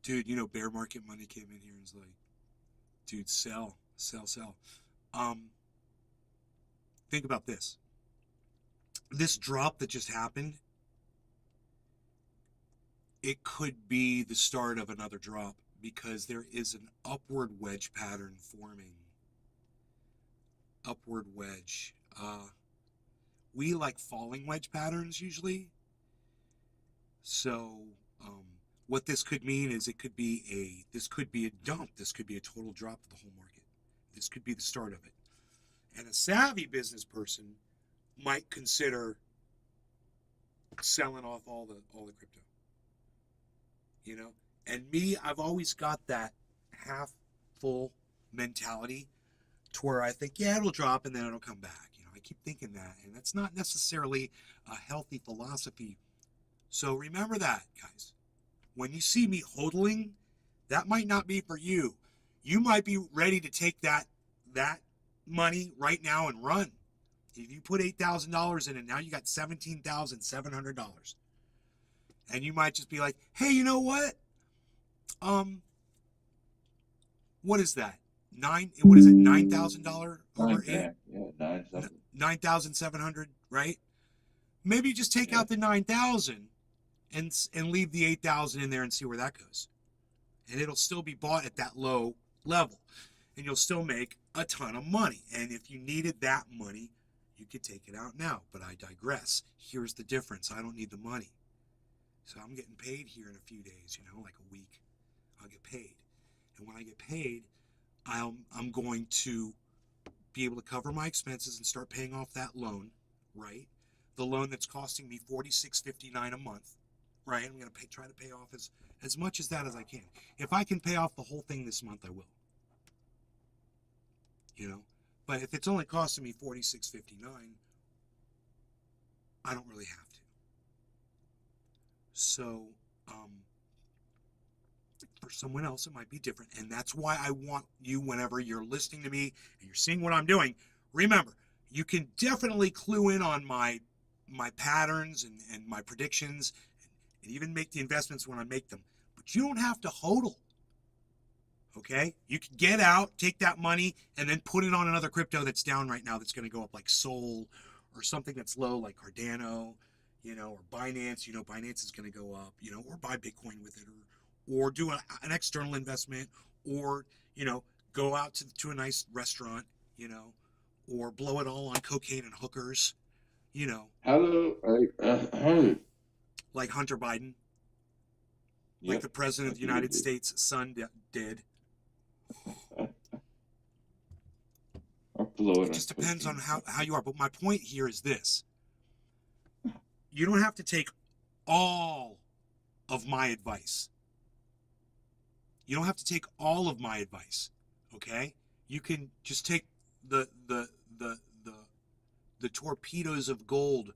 Dude, you know, bear market money came in here and was like, dude, sell. Think about this. This drop that just happened, it could be the start of another drop because there is an upward wedge pattern forming. Upward wedge. We like falling wedge patterns usually. So, what this could mean is this could be a dump. This could be a total drop of the whole market. This could be the start of it. And a savvy business person might consider selling off all the crypto. You know? And me, I've always got that half full mentality to where I think, yeah, it'll drop and then it'll come back. You know, I keep thinking that, and that's not necessarily a healthy philosophy. So remember that, guys. When you see me hodling, that might not be for you. You might be ready to take that money right now and run. If you put $8,000 in it, now you got $17,700. And you might just be like, hey, you know what? What is that? What is it? $9,000 over 8? $9,000. Yeah, nine something. 9,700, right? Maybe you just take Yeah. out the 9,000 and leave the 8,000 in there and see where that goes. And it'll still be bought at that low level. And you'll still make a ton of money. And if you needed that money, you could take it out now. But I digress. Here's the difference. I don't need the money. So I'm getting paid here in a few days, like a week. I'll get paid. And when I get paid, I'm going to be able to cover my expenses and start paying off that loan, right? The loan that's costing me $46.59 a month, right? I'm going to try to pay off as much as that as I can. If I can pay off the whole thing this month, I will. But if it's only costing me $46.59, I don't really have to. So, for someone else, it might be different. And that's why I want you, whenever you're listening to me and you're seeing what I'm doing, remember, you can definitely clue in on my patterns and my predictions and even make the investments when I make them. But you don't have to hodl. Okay? You can get out, take that money, and then put it on another crypto that's down right now that's going to go up, like Sol, or something that's low like Cardano, or Binance. Binance is going to go up, or buy Bitcoin with it, or do an external investment, or go out to a nice restaurant, or blow it all on cocaine and hookers, Hello, like Hunter Biden, yep, like the president of the United States' son did. It just depends on how you are. But my point here is this. You don't have to take all of my advice. You don't have to take all of my advice, okay? You can just take the torpedoes of gold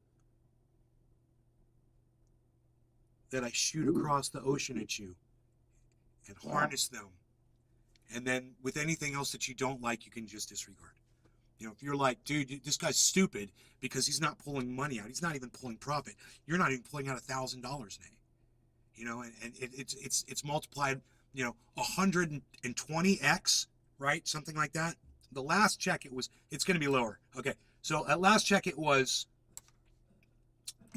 that I shoot across the ocean at you and harness them. And then with anything else that you don't like, you can just disregard. If you're like, dude, this guy's stupid because he's not pulling money out. He's not even pulling profit. You're not even pulling out $1,000 a day. And it's multiplied, 120x, right? Something like that. The last check it's going to be lower. Okay. So at last check it was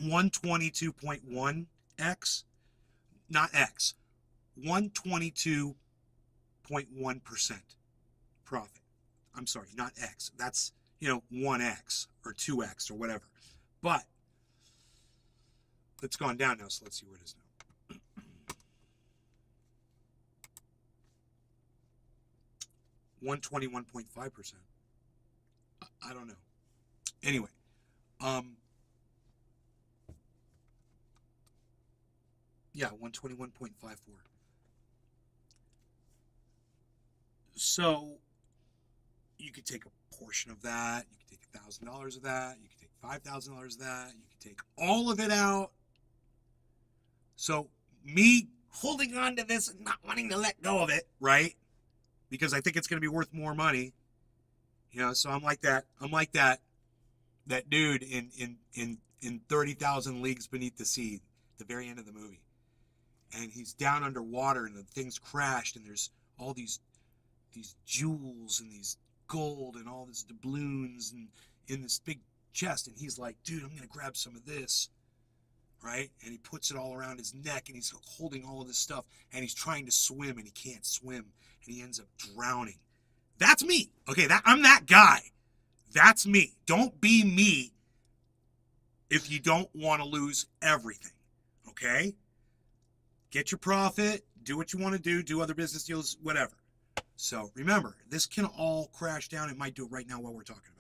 122.1x, not x, 122.1% profit. I'm sorry, not X. That's, 1X or 2X or whatever. But it's gone down now, so let's see where it is now. 121.5%. I don't know. Anyway, yeah, 121.54. So you could take a portion of that. You could take $1,000 of that. You could take $5,000 of that. You could take all of it out. So me holding on to this and not wanting to let go of it, right? Because I think it's going to be worth more money. So I'm like that dude in 30,000 Leagues Beneath the Sea, the very end of the movie. And he's down underwater and the thing's crashed and there's all these jewels and these gold and all these doubloons and in this big chest, and he's like, dude, I'm gonna grab some of this, right? And he puts it all around his neck and he's holding all of this stuff and he's trying to swim and he can't swim and he ends up drowning. That's me. Okay, I'm that guy. That's me. Don't be me if you don't want to lose everything. Okay? Get your profit, do what you want to do other business deals, whatever. So remember, this can all crash down. It might do it right now while we're talking about it.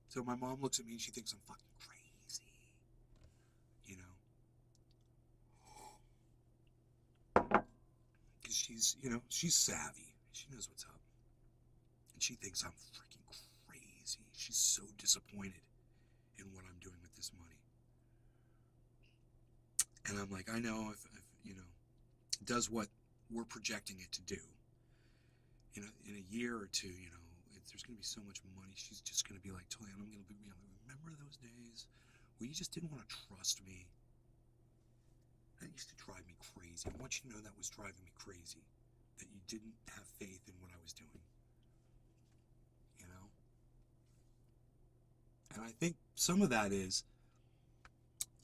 So my mom looks at me and she thinks I'm fucking crazy. Because she's savvy. She knows what's up. And she thinks I'm freaking crazy. She's so disappointed in what I'm doing with this money. And I'm like, I know if it does what we're projecting it to do, in a year or two, there's going to be so much money. She's just going to be like, Toledo, I'm going to remember those days Well, you just didn't want to trust me. That used to drive me crazy. I want you to know that was driving me crazy. That you didn't have faith in what I was doing. You know? And I think some of that is,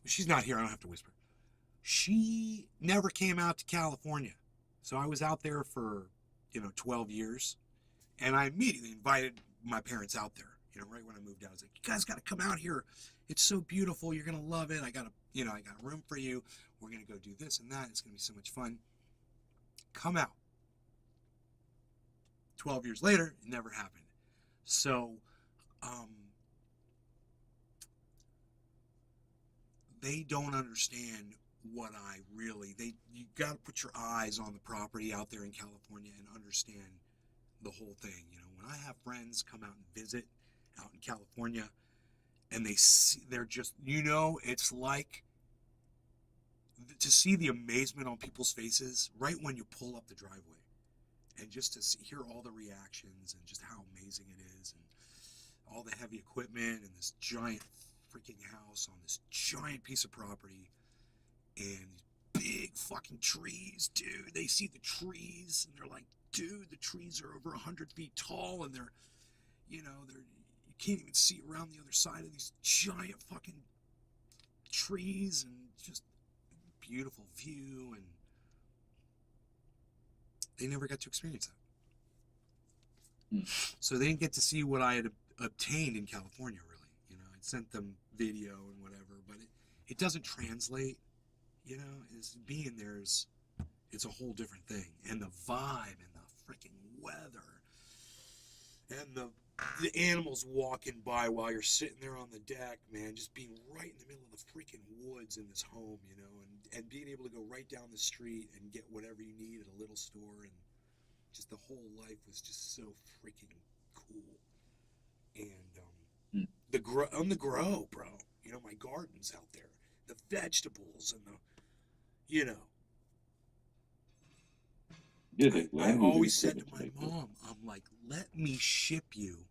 she's not here, I don't have to whisper. She never came out to California. So I was out there for, 12 years. And I immediately invited my parents out there. Right when I moved out, I was like, you guys got to come out here. It's so beautiful. You're going to love it. I got a room for you. We're going to go do this and that. It's going to be so much fun. Come out. 12 years later, it never happened. So, they don't understand what you got to put your eyes on the property out there in California and understand the whole thing. When I have friends come out and visit out in California, and they're just, it's like to see the amazement on people's faces right when you pull up the driveway, and just to hear all the reactions and just how amazing it is, and all the heavy equipment and this giant freaking house on this giant piece of property, and big fucking trees, dude. They see the trees and they're like, dude, the trees are over 100 feet tall, and they're you can't even see around the other side of these giant fucking trees, and just beautiful view, and they never got to experience that. So they didn't get to see what I had obtained in California, really. I'd sent them video and whatever, but it doesn't translate, is being there it's a whole different thing. And the vibe and the freaking weather and the animals walking by while you're sitting there on the deck, man, just being right in the middle of the freaking woods in this home, and being able to go right down the street and get whatever you need at a little store, and just the whole life was just so freaking cool. And the grow, bro. My gardens out there, the vegetables and I always said to my mom, I'm like, let me ship you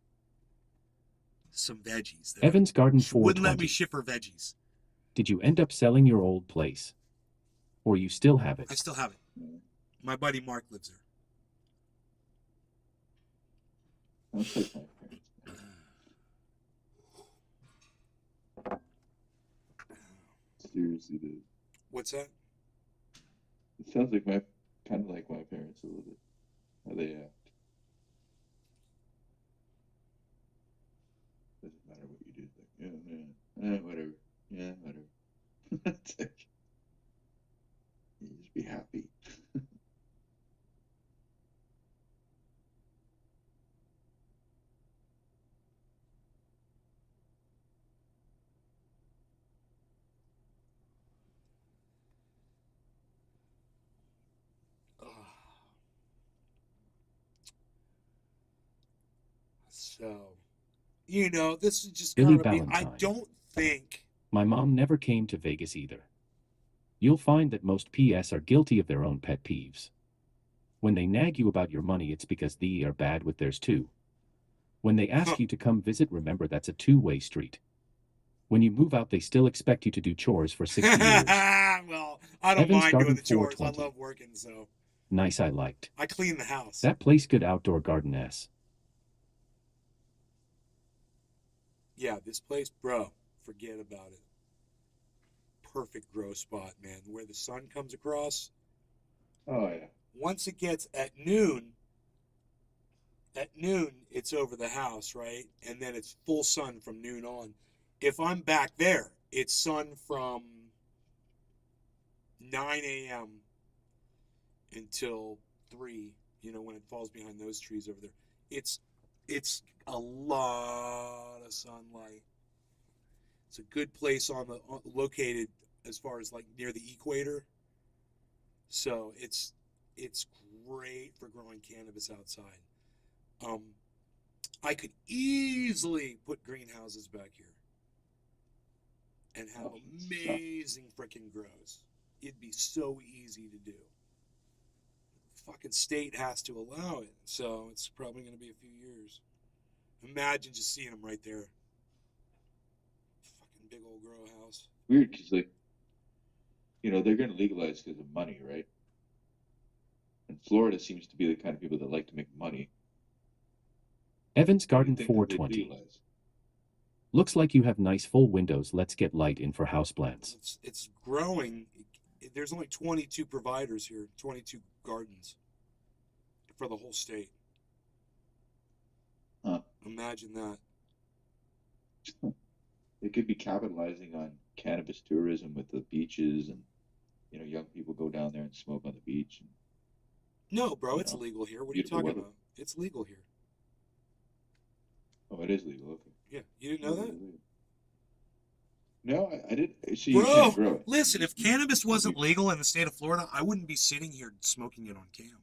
some veggies. Evan's Garden She wouldn't let 420. me ship her veggies. Did you end up selling your old place? Or you still have it? I still have it. My buddy Mark lives there. Sounds like my parents. Seriously, dude. What's that? It sounds like kind of like my parents a little bit. How they act. Doesn't matter what you do. It's like, whatever. Yeah, whatever. It's like, you just be happy. So, this is just Billy gotta be. I Valentine. don't think. My mom never came to Vegas either. You'll find that most PS are guilty of their own pet peeves. When they nag you about your money, it's because they are bad with theirs too. When they ask you to come visit, remember that's a two-way street. When you move out, they still expect you to do chores for 60 years. Well, I don't Evan's mind Garden doing the chores. I 420. love working, so Nice, I liked. I clean the house. That place good outdoor garden s. Yeah, this place, bro, forget about it. Perfect grow spot, man. Where the sun comes across. Oh, yeah. Once it gets at noon, it's over the house, right? And then it's full sun from noon on. If I'm back there, it's sun from 9 a.m. until 3, when it falls behind those trees over there. It's a lot of sunlight. It's a good place located as far as like near the equator. So it's great for growing cannabis outside. I could easily put greenhouses back here and have amazing freaking grows. It'd be so easy to do. The fucking state has to allow it, so it's probably going to be a few years. Imagine just seeing them right there. Fucking big old grow house. Weird, because like, they're going to legalize because of money, right? And Florida seems to be the kind of people that like to make money. Evans What do you Garden think that they'd 420. legalize? Looks like you have nice full windows. Let's get light in for houseplants. It's growing. There's only 22 providers here, 22 gardens for the whole state. Huh. Imagine that. They could be capitalizing on cannabis tourism with the beaches, and young people go down there and smoke on the beach. And, No, bro, it's legal here. What are you beautiful talking weather. about? It's legal here. Oh, it is legal. Okay. Yeah, you didn't know that? No, I didn't. So you can't grow Bro, it. listen, if cannabis wasn't legal in the state of Florida, I wouldn't be sitting here smoking it on cam.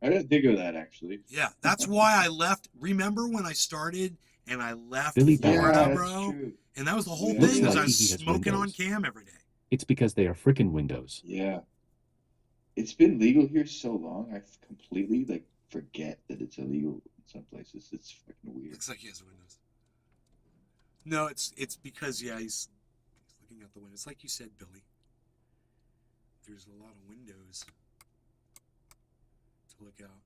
I didn't think of that, actually. Yeah, that's why I left. Remember when I started and I left Billy Florida, Ballard. that's bro? true. And that was the whole Yeah. thing, Looks was like I was he has smoking on windows. cam every day. It's because they are frickin' windows. Yeah. It's been legal here so long, I completely forget that it's illegal in some places. It's fucking weird. Looks like he has windows. No, it's because he's looking out the window. It's like you said, Billy. There's a lot of windows to look out.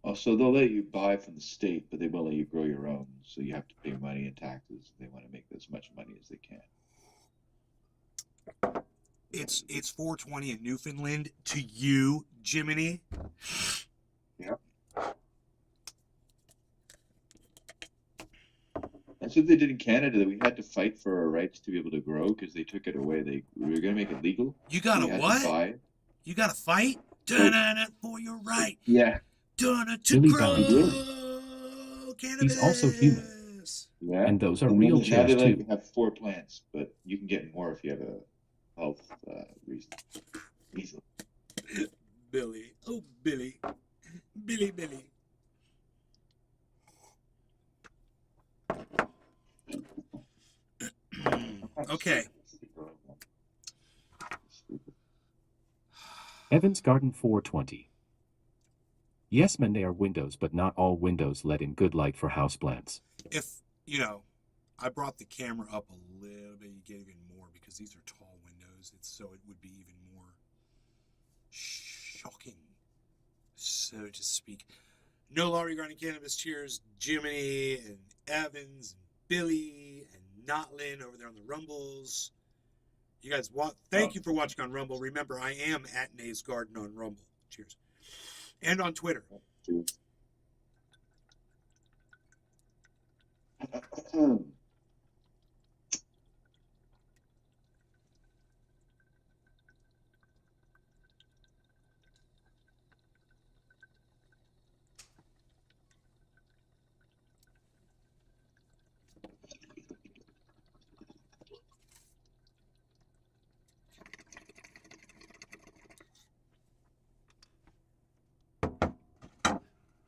Also, they'll let you buy from the state, but they won't let you grow your own. So you have to pay money and taxes. They want to make as much money as they can. It's 420 in Newfoundland to you, Jiminy. Yeah. That's what they did in Canada. That we had to fight for our rights to be able to grow because they took it away. We were going to make it legal. You gotta We had to what? buy it. You gotta fight? Dun-dun-dun, for your right. Yeah. Dun-dun, to Billy grow Ballard. cannabis. He's also human. Yeah. And those are And real now chairs they let too. you have 4 plants, but you can get more if you have a health reason. Easily. Billy. Oh, Billy. Billy. Okay. Evans Garden 420. Yes, men, they are windows, but not all windows let in good light for houseplants. If, I brought the camera up a little bit, you get even more because these are tall windows. So it would be even more shocking, so to speak. No law regarding cannabis. Cheers, Jiminy and Evans and Billy and Notlin over there on the Rumbles. You guys, thank you for watching on Rumble. Remember, I am at Nays Garden on Rumble. Cheers. And on Twitter.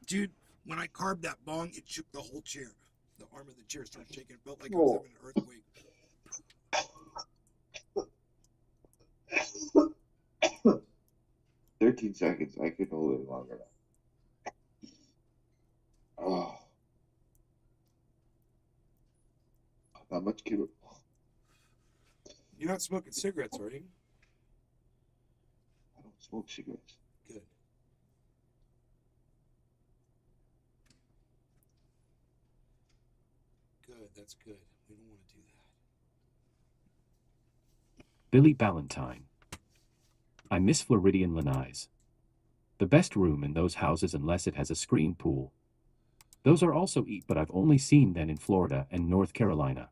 Dude, when I carved that bong, it shook the whole chair. The arm of the chair started shaking. It felt like I was having an earthquake. 13 seconds. I could hold it longer now. Oh. Not much kilo. You're not smoking cigarettes, are you? I don't smoke cigarettes. Good. Good, that's good. We don't want to do that. Billy Ballantyne. I miss Floridian Lanais. The best room in those houses unless it has a screen pool. Those are also eat, but I've only seen them in Florida and North Carolina.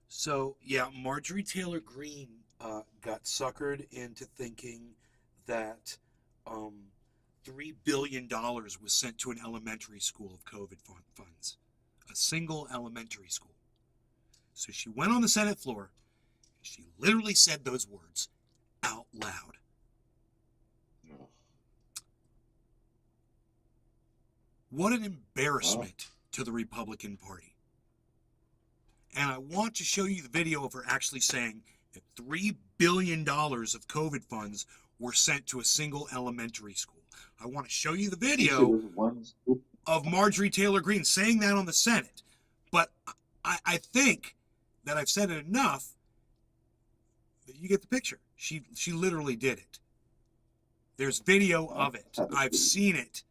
So, yeah, Marjorie Taylor Greene got suckered into thinking that $3 billion was sent to an elementary school of COVID funds. A single elementary school. So she went on the Senate floor, and she literally said those words out loud. What an embarrassment to the Republican Party. And I want to show you the video of her actually saying that $3 billion of COVID funds were sent to a single elementary school. I want to show you the video. of Marjorie Taylor Greene saying that on the Senate. But I think that I've said it enough that you get the picture. She literally did it. There's video of it. I've seen it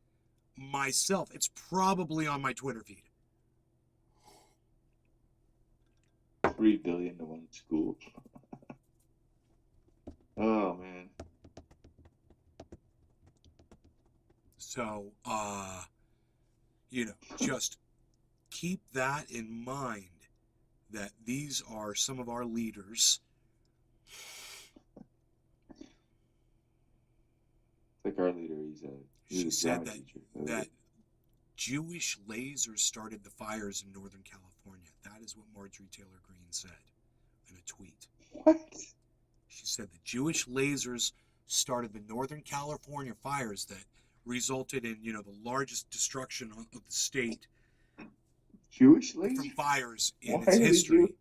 myself. It's probably on my Twitter feed. 3 billion to one school. Oh man. So, just keep that in mind, that these are some of our leaders. Like our leader, She said that Jewish lasers started the fires in Northern California. That is what Marjorie Taylor Greene said in a tweet. What? She said that Jewish lasers started the Northern California fires that resulted in, the largest destruction of the state. Jewish lasers? From fires in Why its are they history.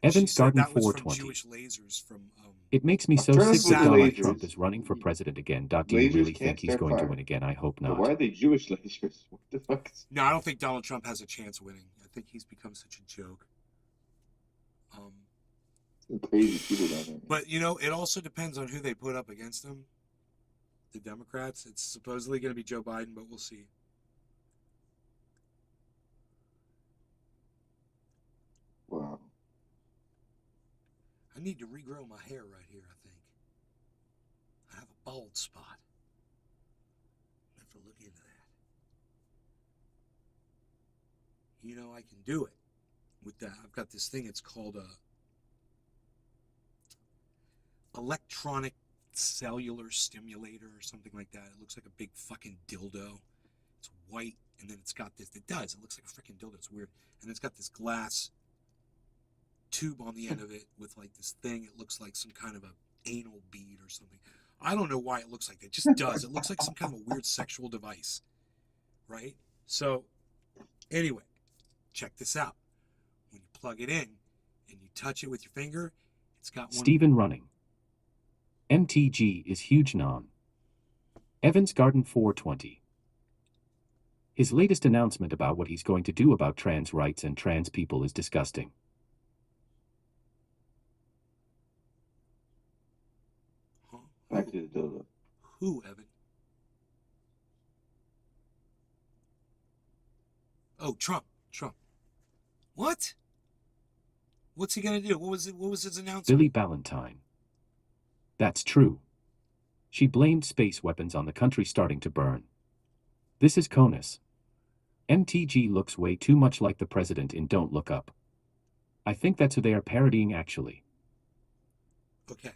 Evans Garden that was 420. from Jewish lasers from. It makes me so Alternative sick that Donald lasers. Trump is running for president again. Do you Lasers really can't think he's start going to fire. win again? I hope But not. why are they Jewish lasers? What the fuck? No, I don't think Donald Trump has a chance winning. I think he's become such a joke. Some crazy people down there. But it also depends on who they put up against him. The Democrats. It's supposedly going to be Joe Biden, but we'll see. Wow. I need to regrow my hair right here, I think. I have a bald spot. I have to look into that. I can do it with that. I've got this thing. It's called a electronic cellular stimulator or something like that. It looks like a big fucking dildo. It's white, and then it's got this. It does. It looks like a freaking dildo. It's weird. And it's got this glass tube on the end of it with like this thing. It looks like some kind of a anal bead or something. I don't know why it looks like that. It just does. It looks like some kind of a weird sexual device, right? So anyway, check this out. When you plug it in and you touch it with your finger, it's got one. Stephen running. MTG is huge non. Evans Garden 420. His latest announcement about what he's going to do about trans rights and trans people is disgusting. Back to the dildo. Who, Evan? Oh, Trump. What? What's he gonna do? What was his announcement? Billy Ballantyne. That's true. She blamed space weapons on the country starting to burn. This is CONUS. MTG looks way too much like the president in Don't Look Up. I think that's who they are parodying actually. Okay.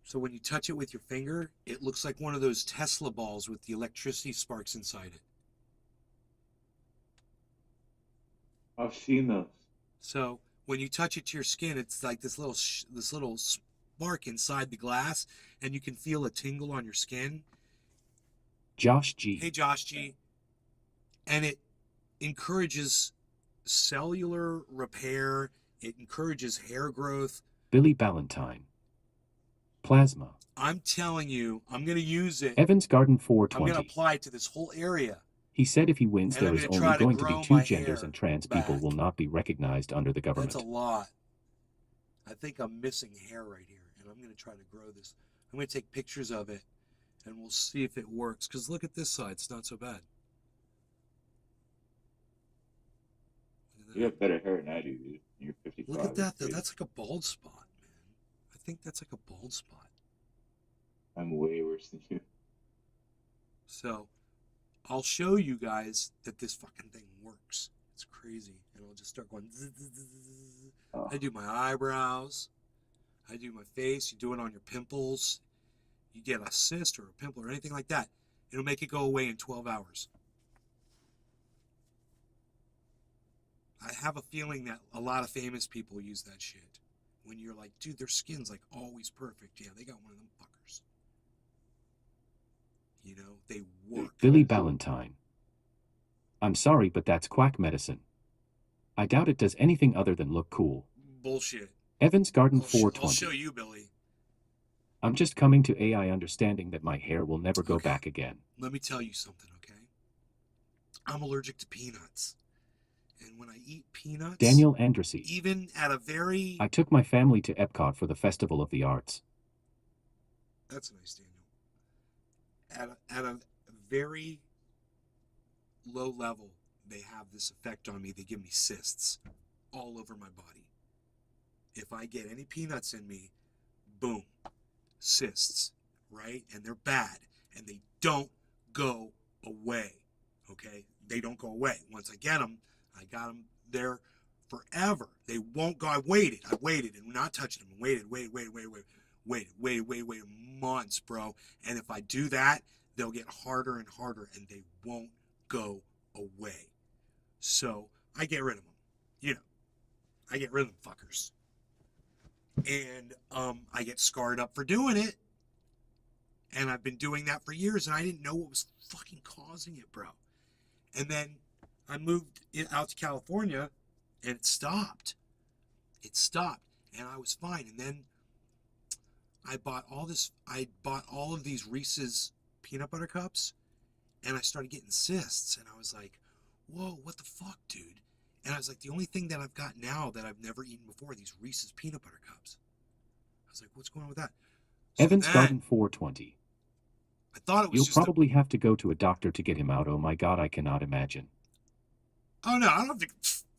So when you touch it with your finger, it looks like one of those Tesla balls with the electricity sparks inside it. I've seen those. So when you touch it to your skin, it's like this little spark inside the glass, and you can feel a tingle on your skin. Josh G. Hey, Josh G. And it encourages cellular repair. It encourages hair growth. Billy Ballantyne. Plasma. I'm telling you, I'm going to use it. Evans Garden I'm 420. going to apply it to this whole area. He said if he wins, And there I'm is gonna only try to going to be grow 2 my genders hair and trans people back. will not be recognized under the government. That's a lot. I think I'm missing hair right here, and I'm going to try to grow this. I'm going to take pictures of it, and we'll see if it works. Because look at this side. It's not so bad. Look at that. You have better hair than I do, dude. You're 55. Look at that, though. Dude. That's like a bald spot, man. I think that's like a bald spot. I'm way worse than you. So, I'll show you guys that this fucking thing works. It's crazy. And I'll just start going. Zzz, zzz, zzz, zzz. Oh. I do my eyebrows. I do my face. You do it on your pimples. You get a cyst or a pimple or anything like that. It'll make it go away in 12 hours. I have a feeling that a lot of famous people use that shit. When you're like, dude, their skin's like always perfect. Yeah, they got one of them fuckers. They work. Billy Ballantyne. I'm sorry, but that's quack medicine. I doubt it does anything other than look cool. Bullshit. Evans Garden I'll 420. show you, Billy. I'm just coming to AI understanding that my hair will never go Okay. back again. Let me tell you something, okay? I'm allergic to peanuts. And when I eat peanuts, Daniel Andresi. even at a very... I took my family to Epcot for the Festival of the Arts. That's nice, Daniel. At a very low level, they have this effect on me. They give me cysts all over my body. If I get any peanuts in me, boom, cysts, right? And they're bad, and they don't go away, okay? They don't go away. Once I get them, I got them there forever. They won't go. I waited and not touching them. Waited months, bro. And if I do that, they'll get harder and harder, and they won't go away. So I get rid of them. You know, I get rid of them fuckers. And I get scarred up for doing it. And I've been doing that for years, and I didn't know what was fucking causing it, bro. And then I moved out to California, and it stopped. It stopped, and I was fine. And then I bought all of these Reese's peanut butter cups, and I started getting cysts, and I was like, whoa, what the fuck, dude? And I was like, the only thing that I've got now that I've never eaten before are these Reese's peanut butter cups. I was like, what's going on with that? So Evans then, Garden 420. I thought it was You'll just probably have to go to a doctor to get him out. Oh my God, I cannot imagine. Oh no, I don't have to.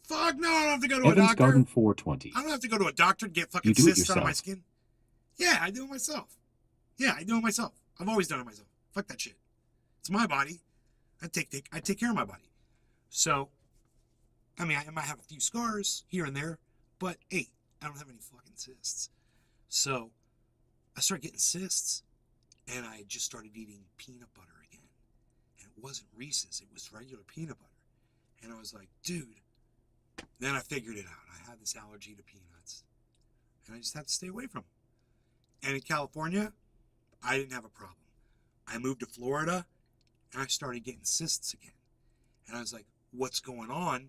Fuck no, I don't have to go to Evans a doctor. Garden 420. I don't have to go to a doctor to get fucking You do it cysts out of my yourself. skin. Yeah, I do it myself. Yeah, I do it myself. I've always done it myself. Fuck that shit. It's my body. I take care of my body. So, I mean, I might have a few scars here and there, but hey, I don't have any fucking cysts. So, I started getting cysts, and I just started eating peanut butter again. And it wasn't Reese's, it was regular peanut butter. And I was like, dude. Then I figured it out. I had this allergy to peanuts, and I just had to stay away from them. And in California, I didn't have a problem. I moved to Florida, and I started getting cysts again. And I was like, what's going on?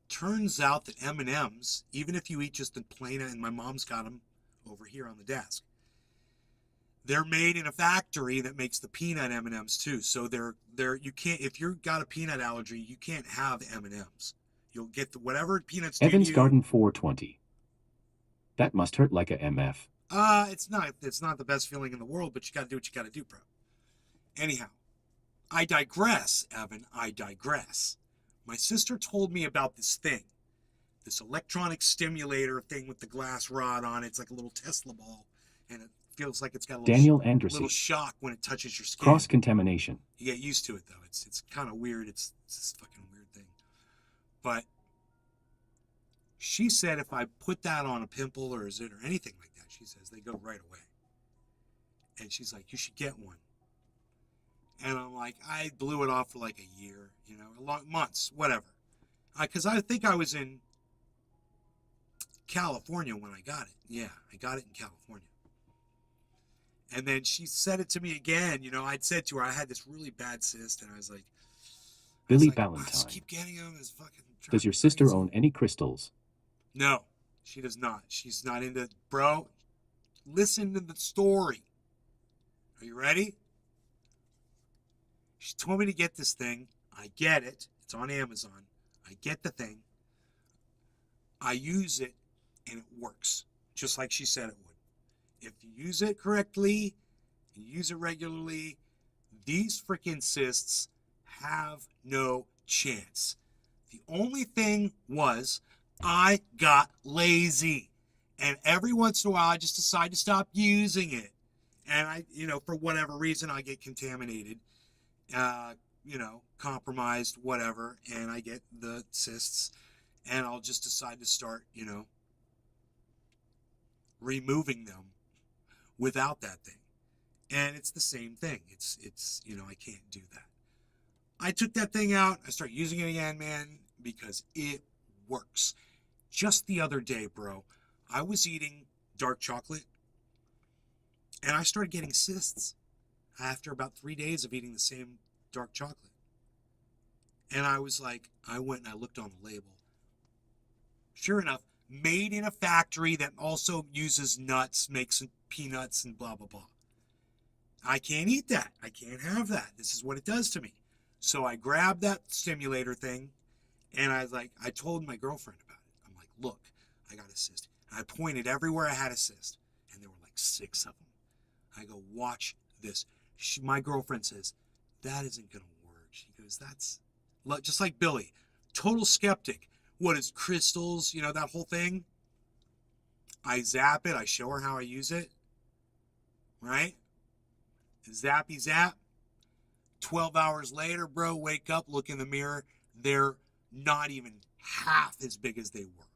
Turns out that M&Ms, even if you eat just the plain, and my mom's got them over here on the desk, they're made in a factory that makes the peanut M&Ms too. So you can't, if you've got a peanut allergy, you can't have M&Ms. You'll get whatever peanuts do Evans to you. Garden 420. That must hurt like a MF. It's not the best feeling in the world, but you got to do what you got to do, bro. Anyhow, I digress, Evan. I digress. My sister told me about this thing, this electronic stimulator thing with the glass rod on it. It's like a little Tesla ball, and it feels like it's got a little, Daniel little Andresi. shock when it touches your skin. Cross-contamination. You get used to it, though. It's kind of weird. It's this fucking weird thing. But she said if I put that on a pimple or anything like that, she says they go right away. And she's like, you should get one. And I'm like, I blew it off for like a year, months, whatever. Because I think I was in California when I got it. Yeah, I got it in California. And then she said it to me again. I'd said to her, I had this really bad cyst, and I was like, Billy I Ballantyne. just keep getting them. It's fucking. Does your sister own any crystals? No, she does not. She's not into. Bro, listen to the story. Are you ready? She told me to get this thing. I get it. It's on Amazon. I get the thing. I use it, and it works, just like she said it would. If you use it correctly, you use it regularly, these freaking cysts have no chance. The only thing was I got lazy. And every once in a while, I just decide to stop using it. And I, for whatever reason, I get contaminated, compromised, whatever, and I get the cysts, and I'll just decide to start, removing them without that thing. And it's the same thing. It's I can't do that. I took that thing out. I started using it again, man, because it works. Just the other day, bro, I was eating dark chocolate, and I started getting cysts after about 3 days of eating the same dark chocolate. And I was like, I went and I looked on the label. Sure enough, made in a factory that also uses nuts, makes peanuts and blah, blah, blah. I can't eat that. I can't have that. This is what it does to me. So I grabbed that stimulator thing, and I was like, I told my girlfriend about it. I'm like, look, I got assist. And I pointed everywhere I had assist, and there were like 6 of them. I go, watch this. My girlfriend says, that isn't going to work. She goes, that's just like Billy, total skeptic. What is crystals? You know, that whole thing. I zap it. I show her how I use it. Right? Zappy zap. 12 hours later, bro, wake up, look in the mirror. They're not even half as big as they were.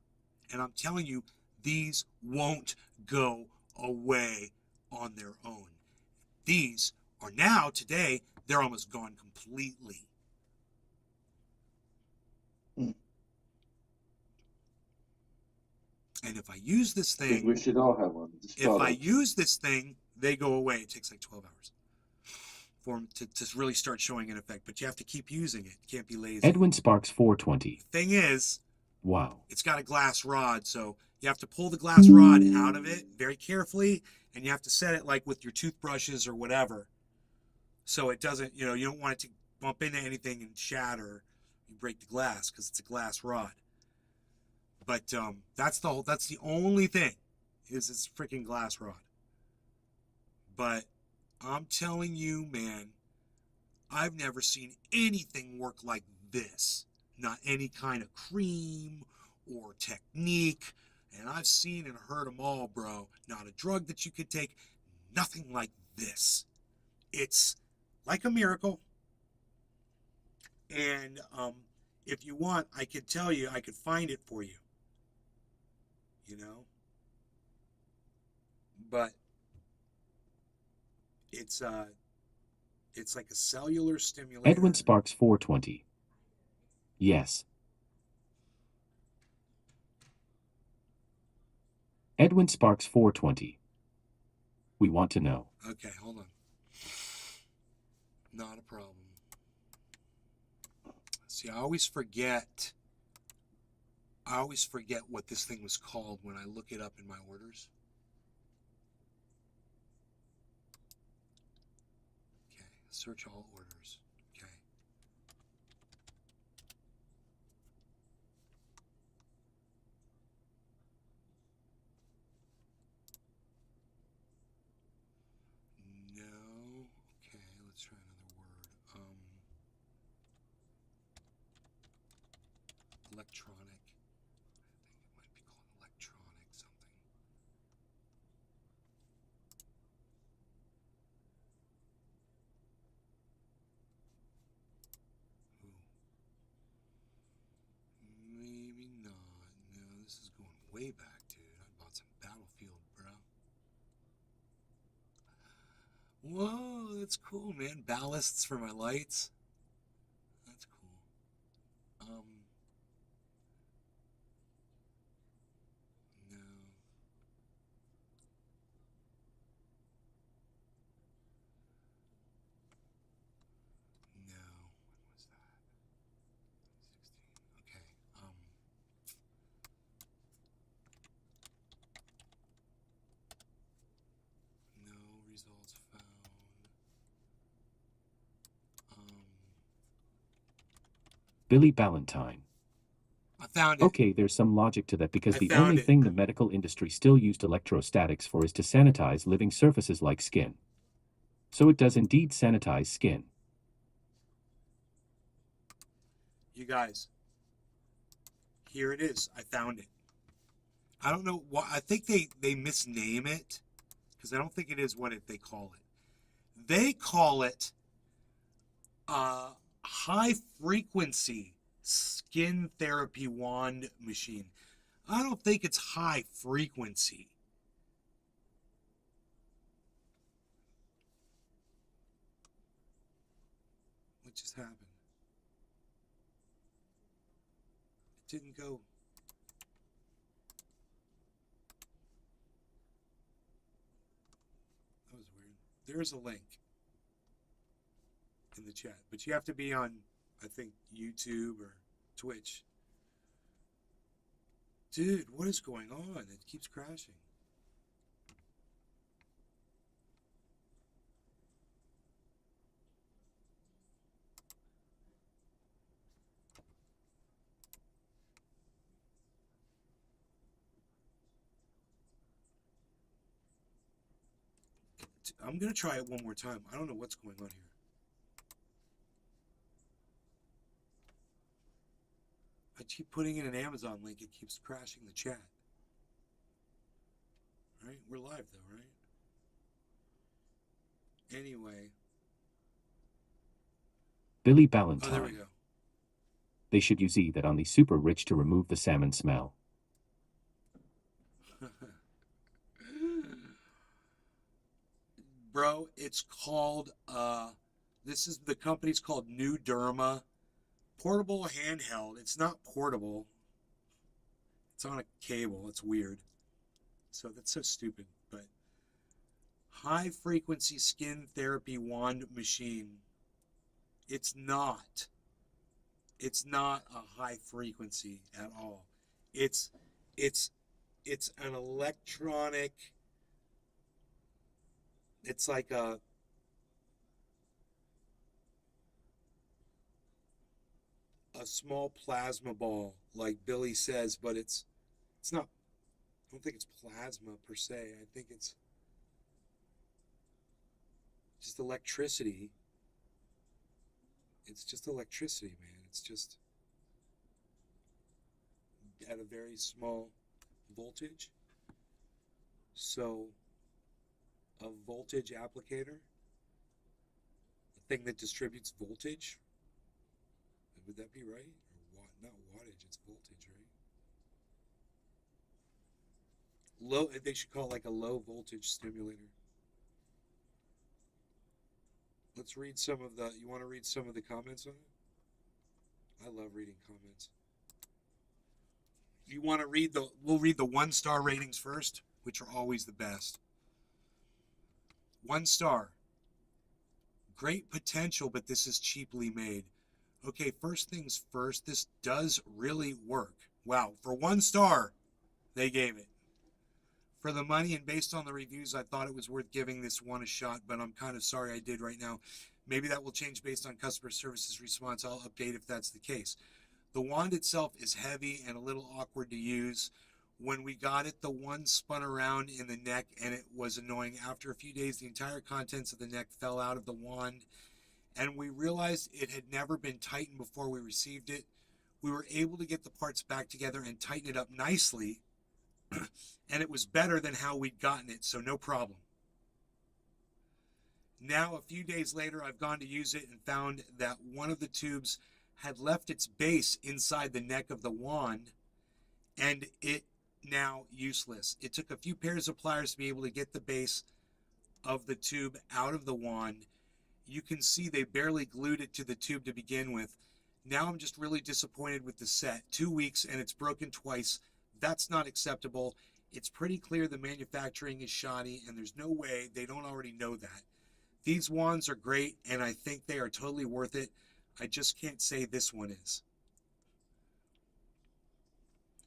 And I'm telling you, these won't go away on their own. These are now, today, they're almost gone completely. Mm. And if I use this I think thing, we should all have one. if I use this thing, they go away. It takes like 12 hours for them to really start showing an effect. But you have to keep using it. You can't be lazy. Edwin Sparks 420. Thing is, Wow. it's got a glass rod, so you have to pull the glass rod out of it very carefully, and you have to set it like with your toothbrushes or whatever, so it doesn't, you don't want it to bump into anything and shatter. You break the glass because it's a glass rod. But that's the only thing, is this freaking glass rod. But I'm telling you, man, I've never seen anything work like this. Not any kind of cream or technique. And I've seen and heard them all, bro. Not a drug that you could take. Nothing like this. It's like a miracle. And if you want, I could tell you, I could find it for you. But it's like a cellular stimulator. Edwin Sparks 420. Yes. Edwin Sparks 420. We want to know. Okay, hold on. Not a problem. See, I always forget what this thing was called when I look it up in my orders. Okay, search all orders. Okay. No. Okay, let's try another word. Electronic. I think it might be called electronic something. Ooh. Maybe not. No, this is going way back, dude. I bought some Battlefield, bro. Whoa, that's cool, man. Ballasts for my lights. That's cool. No. No. When was that? 2016. Okay. No results found. Billy Ballantyne. I found it. Okay, there's some logic to that because I the found only it. thing the medical industry still used electrostatics for is to sanitize living surfaces like skin. So it does indeed sanitize skin. You guys, here it is. I found it. I don't know why. I think they misname it because I don't think it is what they call it. They call it high frequency skin therapy wand machine. I don't think it's high frequency. What just happened? It didn't go. That was weird. There's a link in the chat, but you have to be on, I think, YouTube or Twitch. Dude, what is going on? It keeps crashing. I'm going to try it one more time. I don't know what's going on here. I keep putting in an Amazon link. It keeps crashing the chat. Right? We're live, though, right? Anyway. Billy Oh, Ballantyne. there we go. They should use that on the super rich to remove the salmon smell. Bro, it's called, the company's called New Derma. Portable handheld. It's not portable. It's on a cable. It's weird. So that's so stupid. But high frequency skin therapy wand machine. It's not. It's not a high frequency at all. It's an electronic. It's like a small plasma ball, like Billy says, but it's not. I don't think it's plasma per se. I think it's just electricity. It's just electricity, man. It's just at a very small voltage. So, a voltage applicator, a thing that distributes voltage. Would that be right? Or not wattage, it's voltage, right? Low. They should call it like a low voltage stimulator. Let's read some of the. You want to read some of the comments on it? I love reading comments. You want to read the? We'll read the 1-star ratings first, which are always the best. 1 star. Great potential, but this is cheaply made. Okay, first things first, this does really work. Wow, for 1 star, they gave it. For the money and based on the reviews, I thought it was worth giving this one a shot, but I'm kind of sorry I did right now. Maybe that will change based on customer service's response. I'll update if that's the case. The wand itself is heavy and a little awkward to use. When we got it, the wand spun around in the neck and it was annoying. After a few days, the entire contents of the neck fell out of the wand, and we realized it had never been tightened before we received it. We were able to get the parts back together and tighten it up nicely, and it was better than how we'd gotten it, so no problem. Now, a few days later, I've gone to use it and found that one of the tubes had left its base inside the neck of the wand, and it now useless. It took a few pairs of pliers to be able to get the base of the tube out of the wand. You can see they barely glued it to the tube to begin with. Now I'm just really disappointed with the set. 2 weeks and it's broken twice. That's not acceptable. It's pretty clear the manufacturing is shoddy, and there's no way they don't already know that. These wands are great, and I think they are totally worth it. I just can't say this one is.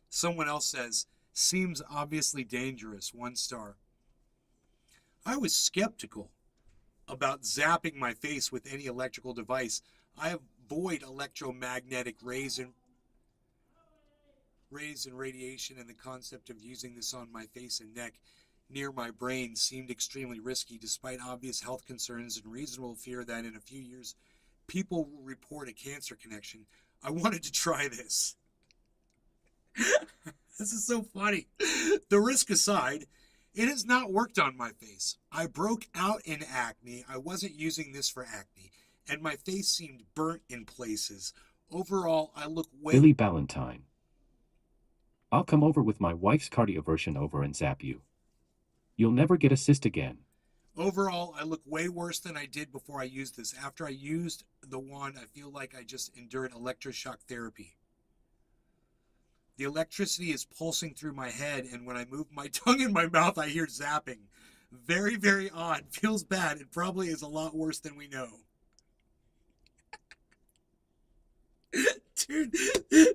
Someone else says, seems obviously dangerous. 1 star. I was skeptical about zapping my face with any electrical device. I avoid electromagnetic rays and radiation, and the concept of using this on my face and neck near my brain seemed extremely risky, despite obvious health concerns and reasonable fear that in a few years people will report a cancer connection. I wanted to try this. This is so funny. The risk aside, it has not worked on my face. I broke out in acne. I wasn't using this for acne, and my face seemed burnt in places. Overall, I look way... Billy Ballantyne. I'll come over with my wife's cardioversion over and zap you. You'll never get a cyst again. Overall, I look way worse than I did before I used this. After I used the wand, I feel like I just endured electroshock therapy. The electricity is pulsing through my head, and when I move my tongue in my mouth, I hear zapping. Very, very odd. Feels bad. It probably is a lot worse than we know. Dude,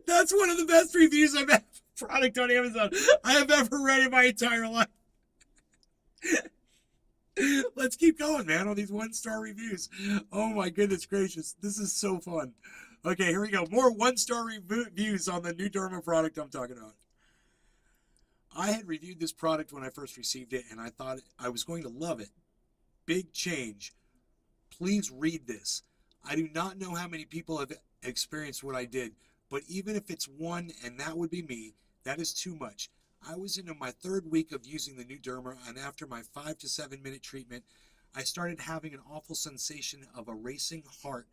that's one of the best reviews I've had for product on Amazon I have ever read in my entire life. Let's keep going, man, on these 1-star reviews. Oh my goodness gracious. This is so fun. Okay, here we go. More 1-star reviews on the New Derma product I'm talking about. I had reviewed this product when I first received it, and I thought I was going to love it. big change. Please read this. I do not know how many people have experienced what I did, but even if it's one, and that would be me, that is too much. I was into my 3rd week of using the new Derma, and after my 5 to 7 minute treatment, I started having an awful sensation of a racing heart,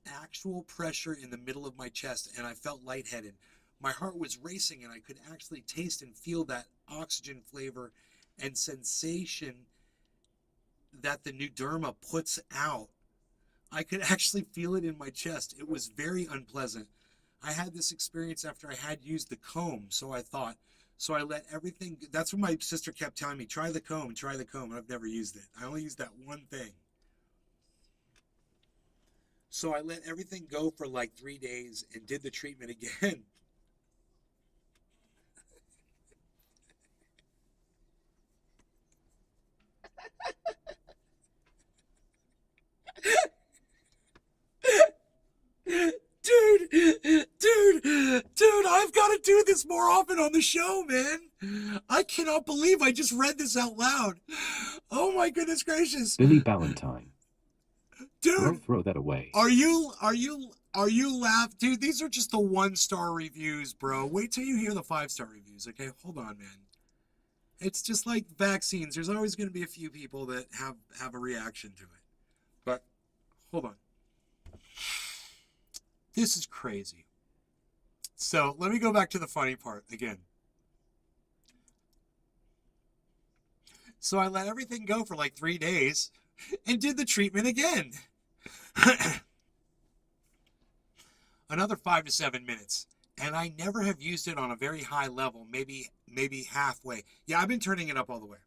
actual pressure in the middle of my chest, and I felt lightheaded. My heart was racing, and I could actually taste and feel that oxygen flavor and sensation that the new Derma puts out. I could actually feel it in my chest. It was very unpleasant. I had this experience after I had used the comb, so I thought. So I let everything, that's what my sister kept telling me, try the comb, and I've never used it. I only used that one thing. So I let everything go for like 3 days and did the treatment again. Dude, I've got to do this more often on the show, man. I cannot believe I just read this out loud. Oh my goodness gracious. Billy Ballantyne. Dude, Throw that away. are you laugh? Dude, these are just the 1-star reviews, bro. Wait till you hear the 5-star reviews, okay? Hold on, man. It's just like vaccines. There's always going to be a few people that have a reaction to it. But hold on. This is crazy. So let me go back to the funny part again. So I let everything go for like 3 days and did the treatment again. Another 5 to 7 minutes. And I never have used it on a very high level, maybe halfway. Yeah, I've been turning it up all the way.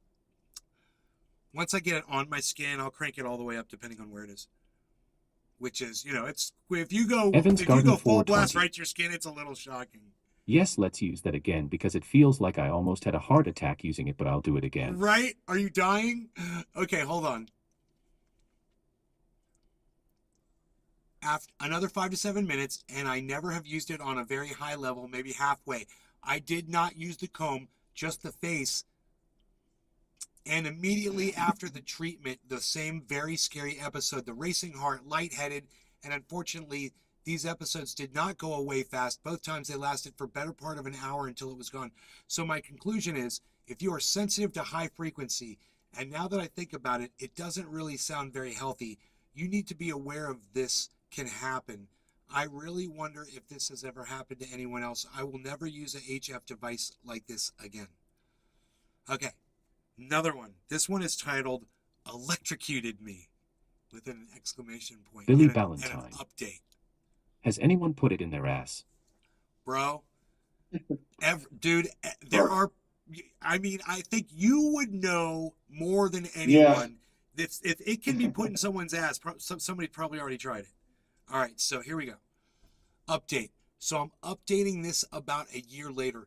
Once I get it on my skin, I'll crank it all the way up depending on where it is. Which is, it's if you go full blast right to your skin, it's a little shocking. Yes, let's use that again because it feels like I almost had a heart attack using it, but I'll do it again. Right? Are you dying? Okay, hold on. After another 5 to 7 minutes, and I never have used it on a very high level, maybe halfway. I did not use the comb, just the face. And immediately after the treatment, the same very scary episode, the racing heart, lightheaded, and unfortunately, these episodes did not go away fast. Both times they lasted for better part of an hour until it was gone. So my conclusion is, if you are sensitive to high frequency, and now that I think about it, it doesn't really sound very healthy, you need to be aware of this can happen. I really wonder if this has ever happened to anyone else. I will never use a HF device like this again. Okay. Another one. This one is titled Electrocuted Me with an exclamation point. Billy and Ballantyne. an update. Has anyone put it in their ass? Bro. Dude, there are, I mean, I think you would know more than anyone. Yeah. If it can be put in someone's ass, somebody probably already tried it. All right, so here we go. Update. So I'm updating this about a year later.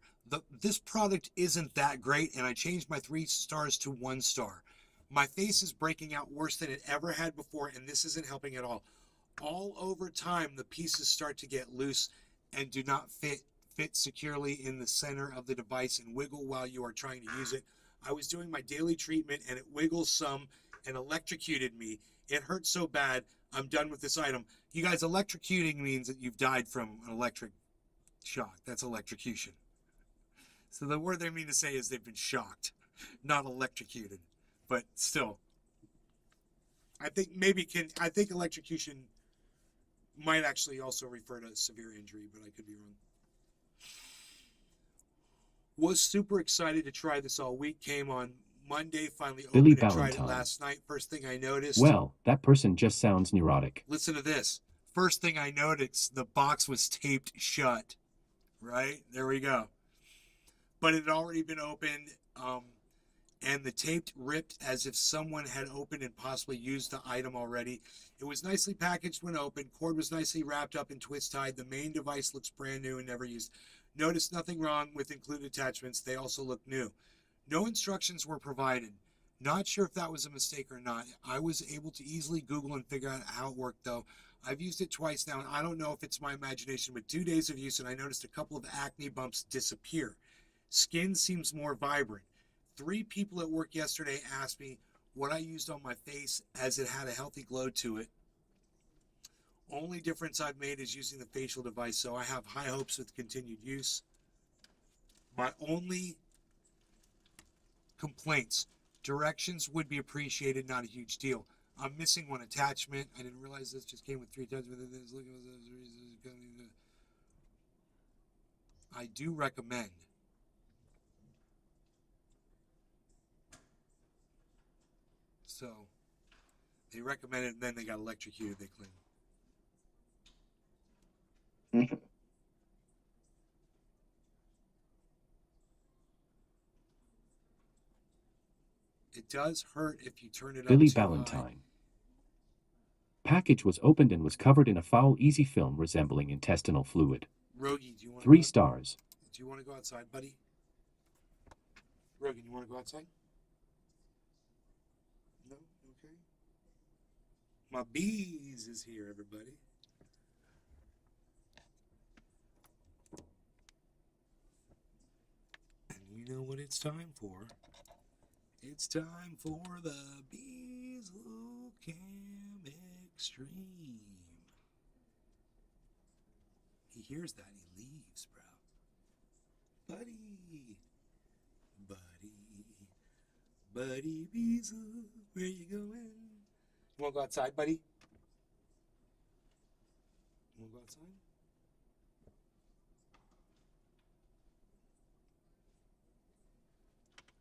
This product isn't that great, and I changed my 3 stars to 1 star. My face is breaking out worse than it ever had before, and this isn't helping at all. All over time, the pieces start to get loose and do not fit securely in the center of the device and wiggle while you are trying to use it. I was doing my daily treatment, and it wiggles some and electrocuted me. It hurts so bad, I'm done with this item. You guys, electrocuting means that you've died from an electric shock. That's electrocution. So the word they mean to say is they've been shocked, not electrocuted. But still, I think electrocution might actually also refer to severe injury, but I could be wrong. Was super excited to try this all week. Came on Monday, finally opened and tried it last night. First thing I noticed. Well, that person just sounds neurotic. Listen to this. First thing I noticed, the box was taped shut. Right? There we go. But it had already been opened, and the tape ripped as if someone had opened and possibly used the item already. It was nicely packaged when opened. Cord was nicely wrapped up and twist tied. The main device looks brand new and never used. Noticed nothing wrong with included attachments. They also look new. No instructions were provided. Not sure if that was a mistake or not. I was able to easily Google and figure out how it worked, though. I've used it twice now, and I don't know if it's my imagination, but 2 days of use, and I noticed a couple of acne bumps disappear. Skin seems more vibrant. 3 people at work yesterday asked me, what I used on my face as it had a healthy glow to it. Only difference I've made is using the facial device, so I have high hopes with continued use. My only complaints, directions would be appreciated, not a huge deal. I'm missing one attachment. I didn't realize this just came with 3 attachments. I do recommend so they recommend it, and then they got electrocuted. They claim. It does hurt if you turn it up Billy too high. Ballantyne. Package was opened and was covered in a foul easy film resembling intestinal fluid. Rogie, do you want 3 stars. Do you want to go outside, buddy? Rogan, you want to go outside? No? Okay. My bees is here, everybody. And you know what it's time for? It's time for the Beasley Cam Extreme. He hears that, he leaves, bro. Buddy Beasley, where you going? You want to go outside, buddy? You want to go outside?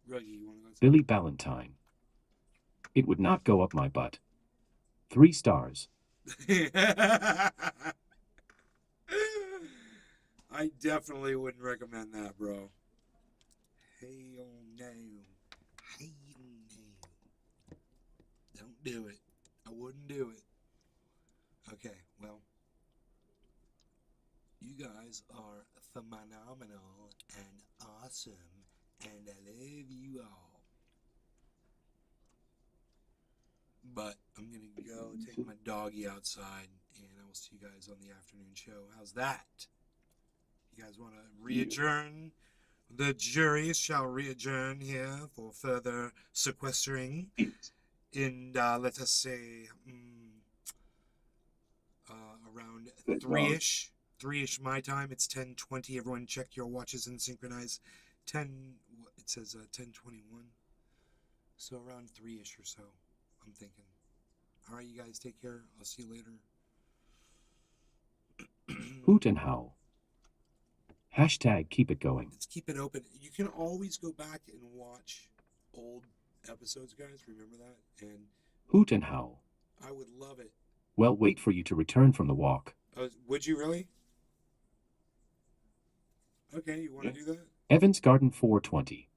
Ruggy, you want to go outside? Billy Ballantyne. It would not go up my butt. 3 stars. I definitely wouldn't recommend that, bro. Hell no. Hell no. Don't do it. I wouldn't do it. Okay, well, you guys are phenomenal and awesome, and I love you all. But I'm going to go take my doggy outside, and I will see you guys on the afternoon show. How's that? You guys want to re-adjourn? The jury shall re-adjourn here for further sequestering in, let us say, around 3-ish. 3-ish my time. It's 10:20. Everyone check your watches and synchronize. It says 10:21. So around 3-ish or so, I'm thinking. All right, you guys take care. I'll see you later. Hoot and howl. Hashtag keep it going. Let's keep it open. You can always go back and watch old episodes, guys. Remember that? And Hoot and howl. I would love it. Well, wait for you to return from the walk. Would you really? Okay, you want to do that? Evans Garden 420.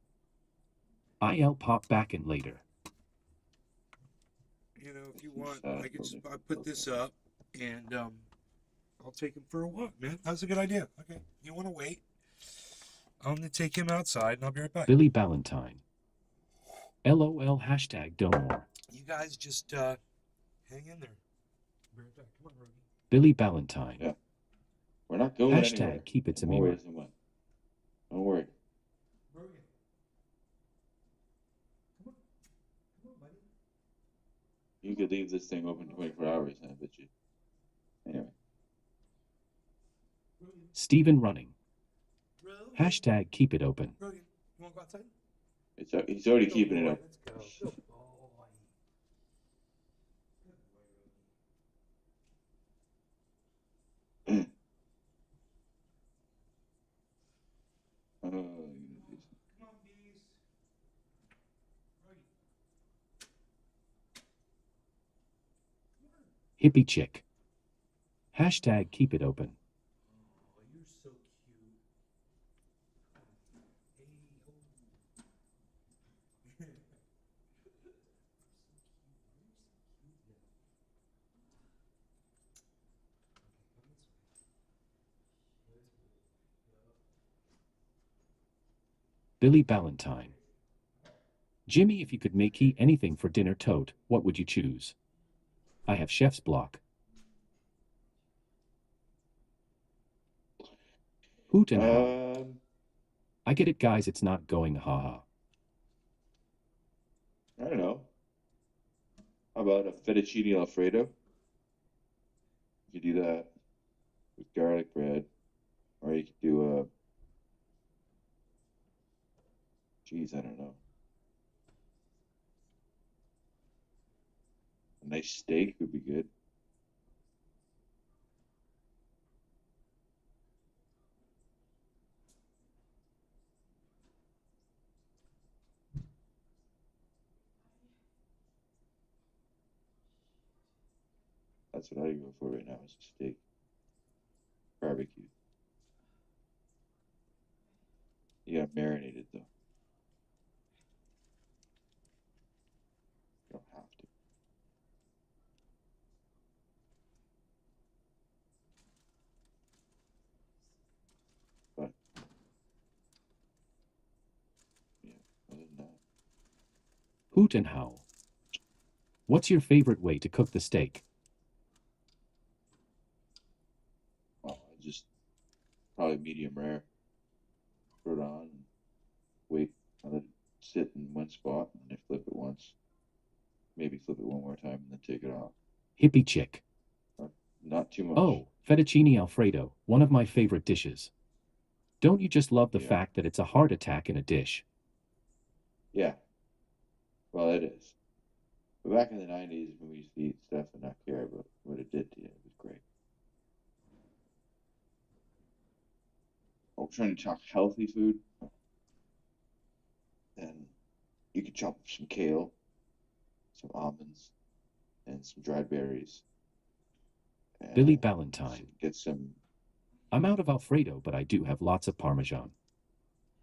I'll pop back in later. You know, if you want, I put this up, and I'll take him for a walk, man. That's a good idea. Okay, you want to wait? I'm gonna take him outside, and I'll be right back. Billy Ballantyne. LOL hashtag don't more. You guys just hang in there. Be right back. Come on, Rogie. Billy Ballantyne. Yeah. We're not going Hashtag anywhere. keep it Don't worry, Samima. someone. Don't worry. Rogie. Come on, buddy. You could leave this thing open 24 hours, I bet you. Anyway. Stephen running. Rogie. Hashtag keep it open. Rogie, you want to go outside? He's already Good keeping boy, it up. Let's go. Good boy. Oh, Come on, bees. Rogie. Hippie chick. Hashtag keep it open. Oh, you're so cute. Hey, oh. You're so cute. Billy Ballantyne. Jimmy, if you could make anything for dinner tote, what would you choose? I have chef's block. Hoot and howl. I get it, guys, it's not going haha. I don't know. How about a fettuccine alfredo? You could do that with garlic bread, or you could do a, geez, I don't know, a nice steak would be good. That's what I go for right now is a steak, barbecue. You gotta marinate it though. You don't have to. But yeah, other than that, Hoot and howl. What's your favorite way to cook the steak? well, I just probably medium rare. Put it on, and wait, and let it sit in one spot, and then flip it once. Maybe flip it one more time, and then take it off. Hippie chick. Not too much. Oh, fettuccine alfredo, one of my favorite dishes. Don't you just love the Yeah. fact that it's a heart attack in a dish? Yeah. Well, it is. But back in the 90s when we used to eat stuff and not care about what it did to you, it was great. We're trying to talk healthy food. Then you could chop up some kale, some almonds, and some dried berries. Billy And Ballantyne. get some. I'm out of Alfredo, but I do have lots of Parmesan.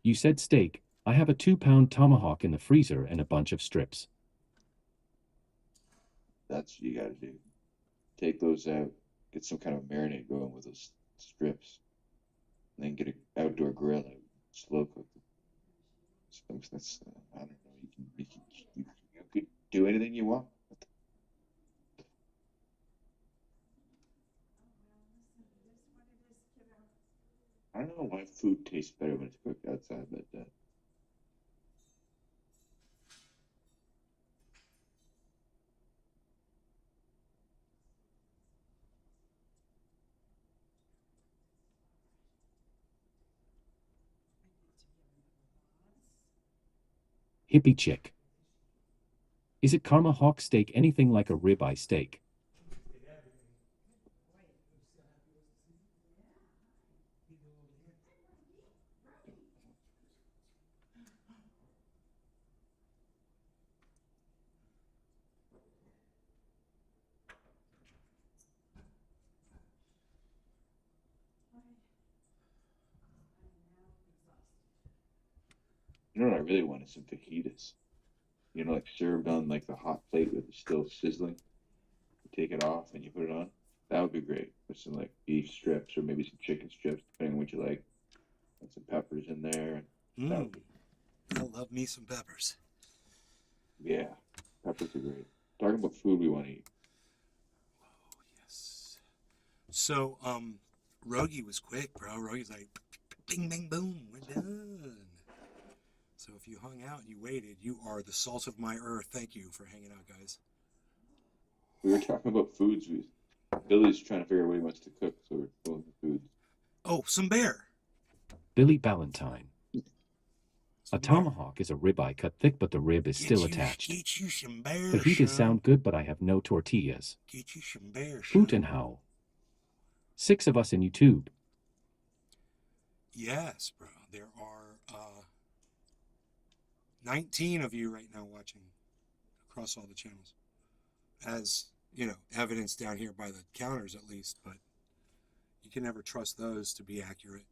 You said steak. I have a 2-pound tomahawk in the freezer and a bunch of strips. That's what you got to do. Take those out. Get some kind of marinade going with those strips. And then get an outdoor grill and slow cook them. So that's, I don't know. You could do anything you want. I don't know why food tastes better when it's cooked outside, but Hippie chick. Is it Karma Hawk steak anything like a ribeye steak? you know what I really want is some fajitas. You know, like served on like the hot plate with it still sizzling. You take it off and you put it on. That would be great with some like beef strips or maybe some chicken strips, depending on what you like. And some peppers in there. And that would be, I love me some peppers. yeah, peppers are great. Talking about food we want to eat. Oh, yes. So, Rogie was quick, bro. Rogie's like, bing, bang, boom, we're done. So if you hung out and you waited, you are the salt of my earth. Thank you for hanging out, guys. We were talking about foods. Billy's trying to figure out what he wants to cook, so we're going with foods. Oh, some bear. Billy Ballantyne. Some A tomahawk is a ribeye cut thick, but the rib is still attached. Get you some bear. Fajitas son. sound good, but I have no tortillas. Get you some bear. Hoot son. and howl. 6 of us in YouTube. Yes, bro. There are 19 of you right now watching across all the channels. As, you know, evidenced down here by the counters at least, but you can never trust those to be accurate.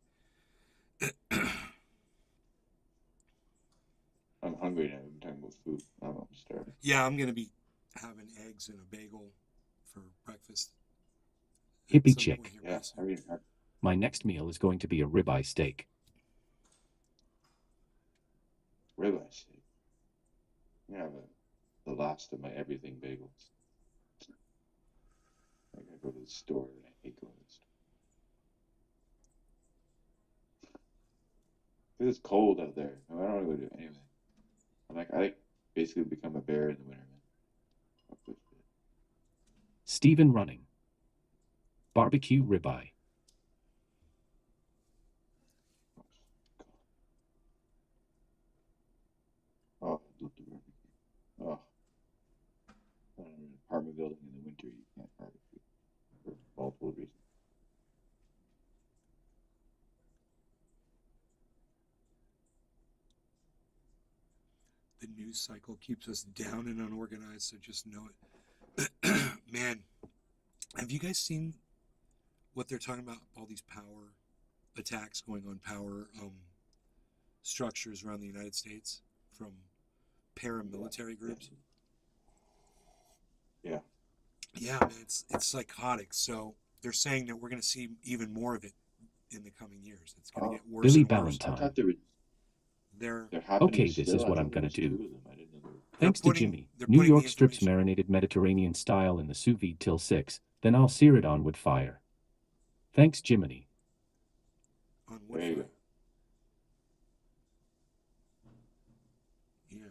I'm hungry now. We're talking about food. I'm starving. Yeah, I'm going to be having eggs and a bagel for breakfast. Hippie Some chick. point here Yeah, pretty soon. My next meal is going to be a ribeye steak. ribeye steak. I'm gonna have the last of my everything bagels. I gotta go to the store, and I hate going to the store. Because it's cold out there. I don't want to go do anything. I basically become a bear in the winter, man. Stephen running. Barbecue ribeye. Oh, I love the barbecue. Oh, in an apartment building in the winter, you can't barbecue for multiple reasons. The news cycle keeps us down and unorganized, so just know it. Man, have you guys seen what they're talking about? All these power attacks going on power structures around the United States from paramilitary groups. Yeah. Yeah, man, it's psychotic. So they're saying that we're going to see even more of it in the coming years. It's going to get worse Billy and worse. Ballantyne. I thought there They're happening Okay, this still. is I what thought I'm there gonna was do. 2 of them. I didn't know there were. Thanks to putting- Jimmy. they're New putting the York strips information- marinated Mediterranean style in the sous vide till 6, then I'll sear it on wood fire. Thanks, Jiminy. on wood There you fire. go. Yeah.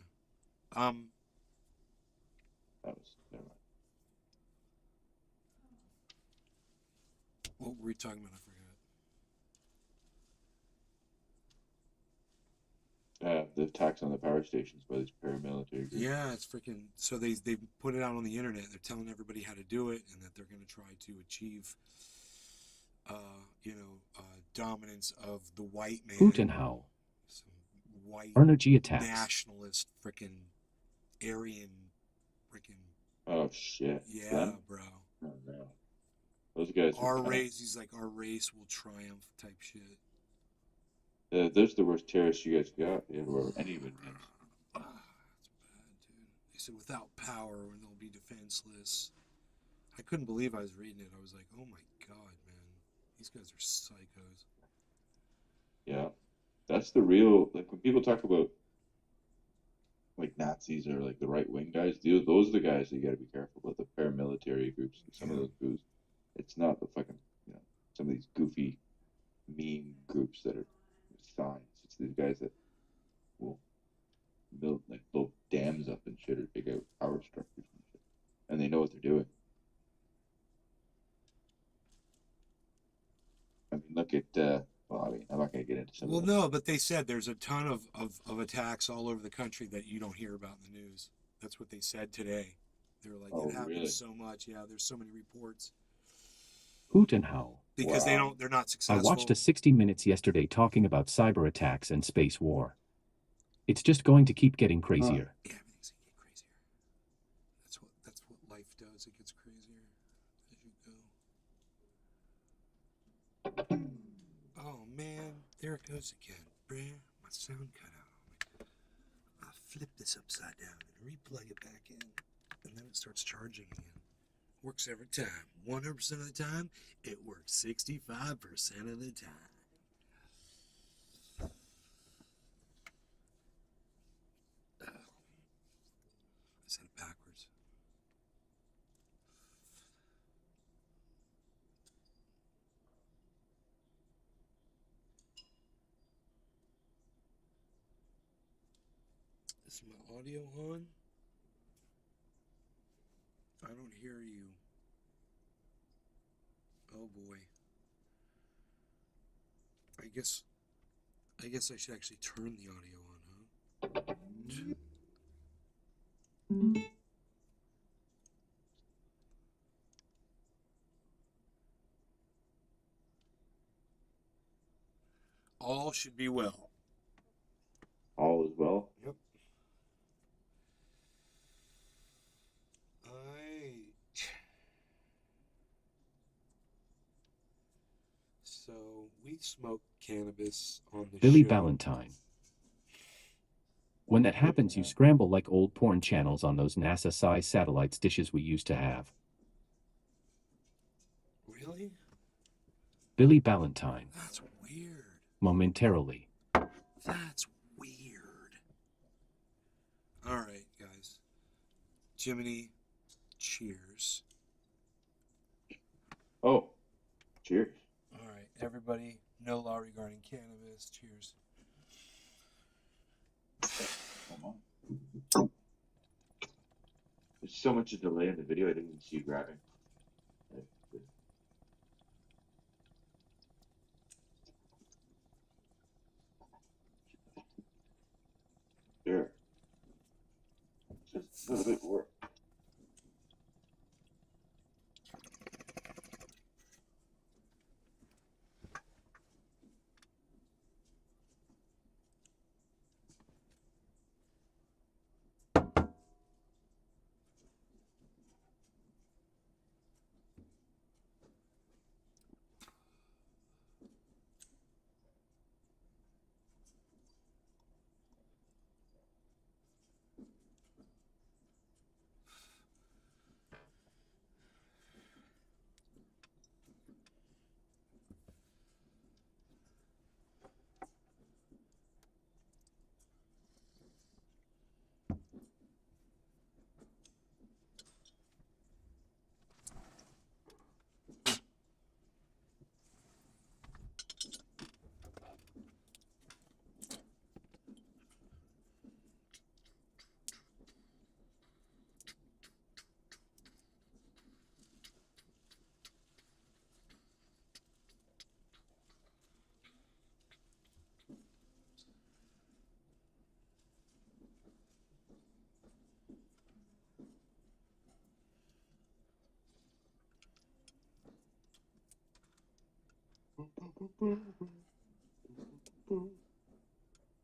That was never mind. What were we talking about? I forgot. The attacks on the power stations by these paramilitary groups. Yeah, it's freaking. So they put it out on the internet. They're telling everybody how to do it, and that they're going to try to achieve, dominance of the white man. Hoot and howl. Some white Energy attacks. nationalist freaking Aryan freaking. Oh shit. Yeah, Them? bro. Oh no. Those guys. Our race. He's like, our race will triumph type shit. Those are the worst terrorists you guys got. Or anyone has. That's bad, dude. They said without power, they'll be defenseless. I couldn't believe I was reading it. I was like, oh my god, man. These guys are psychos. Yeah. That's the real, like when people talk about like Nazis or like the right wing guys, those are the guys that you gotta be careful about, the paramilitary groups. Some of those groups. It's not the fucking, some of these goofy, mean groups that are signs. It's these guys that will build like blow dams up and shit or dig out power structures and shit. And they know what they're doing. I mean, look at, I'm not going to get into some Well, of them. no, but they said there's a ton of attacks all over the country that you don't hear about in the news. That's what they said today. They were like, Oh, it happens really? so much. Yeah, there's so many reports. Hoot and howl. Because Wow. they're not I successful. watched a 60 Minutes yesterday talking about cyber attacks and space war. It's just going to keep getting crazier. Yeah, everything's gonna get crazier. That's what life does. It gets crazier as you go. Oh man, there it goes again, bruh. My sound cut out. I flip this upside down and replug it back in, and then it starts charging again. Works every time. 100% of the time, it works 65% of the time. I said it backwards. Is my audio on? I don't hear you. Oh boy. I guess I should actually turn the audio on, huh? All should be well. All is well. Yep. So we smoke cannabis on the Billy show. Ballantyne. When that happens, you scramble like old porn channels on those NASA-sized satellites dishes we used to have. Really? Billy Ballantyne. That's weird. Momentarily. That's weird. All right, guys. Jiminy, cheers. Oh, cheers. All right, everybody. No law regarding cannabis. Cheers. Come on. There's so much delay in the video, I didn't even see you grabbing. A little bit more.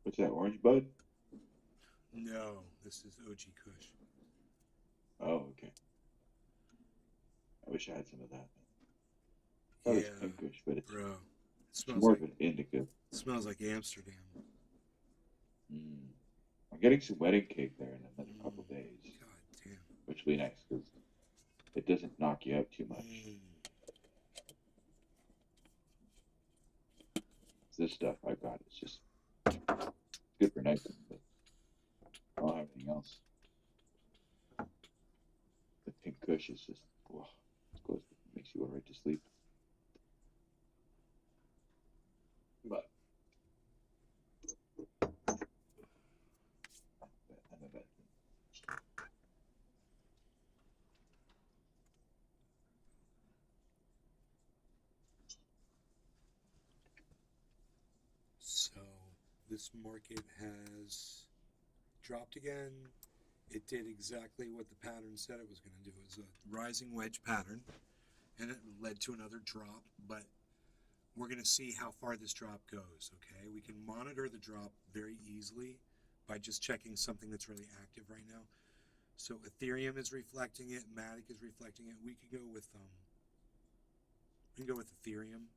What's that, orange bud? No, this is OG Kush. Oh, okay. I wish I had some of that. That was pinkish, but it's, Bro. It it's smells more like of an indica. smells like Amsterdam. Mm. I'm getting some wedding cake there in another couple days, God damn. which will be nice because it doesn't knock you out too much. This stuff I got is just good for night, but I don't have anything else. The pink kush is just, whoa, it makes you go right to sleep. But I'm a bad thing. So this market has dropped again. It did exactly what the pattern said it was going to do. It was a rising wedge pattern, and it led to another drop, but we're going to see how far this drop goes, okay? We can monitor the drop very easily by just checking something that's really active right now. So Ethereum is reflecting it, Matic is reflecting it. We can go with Ethereum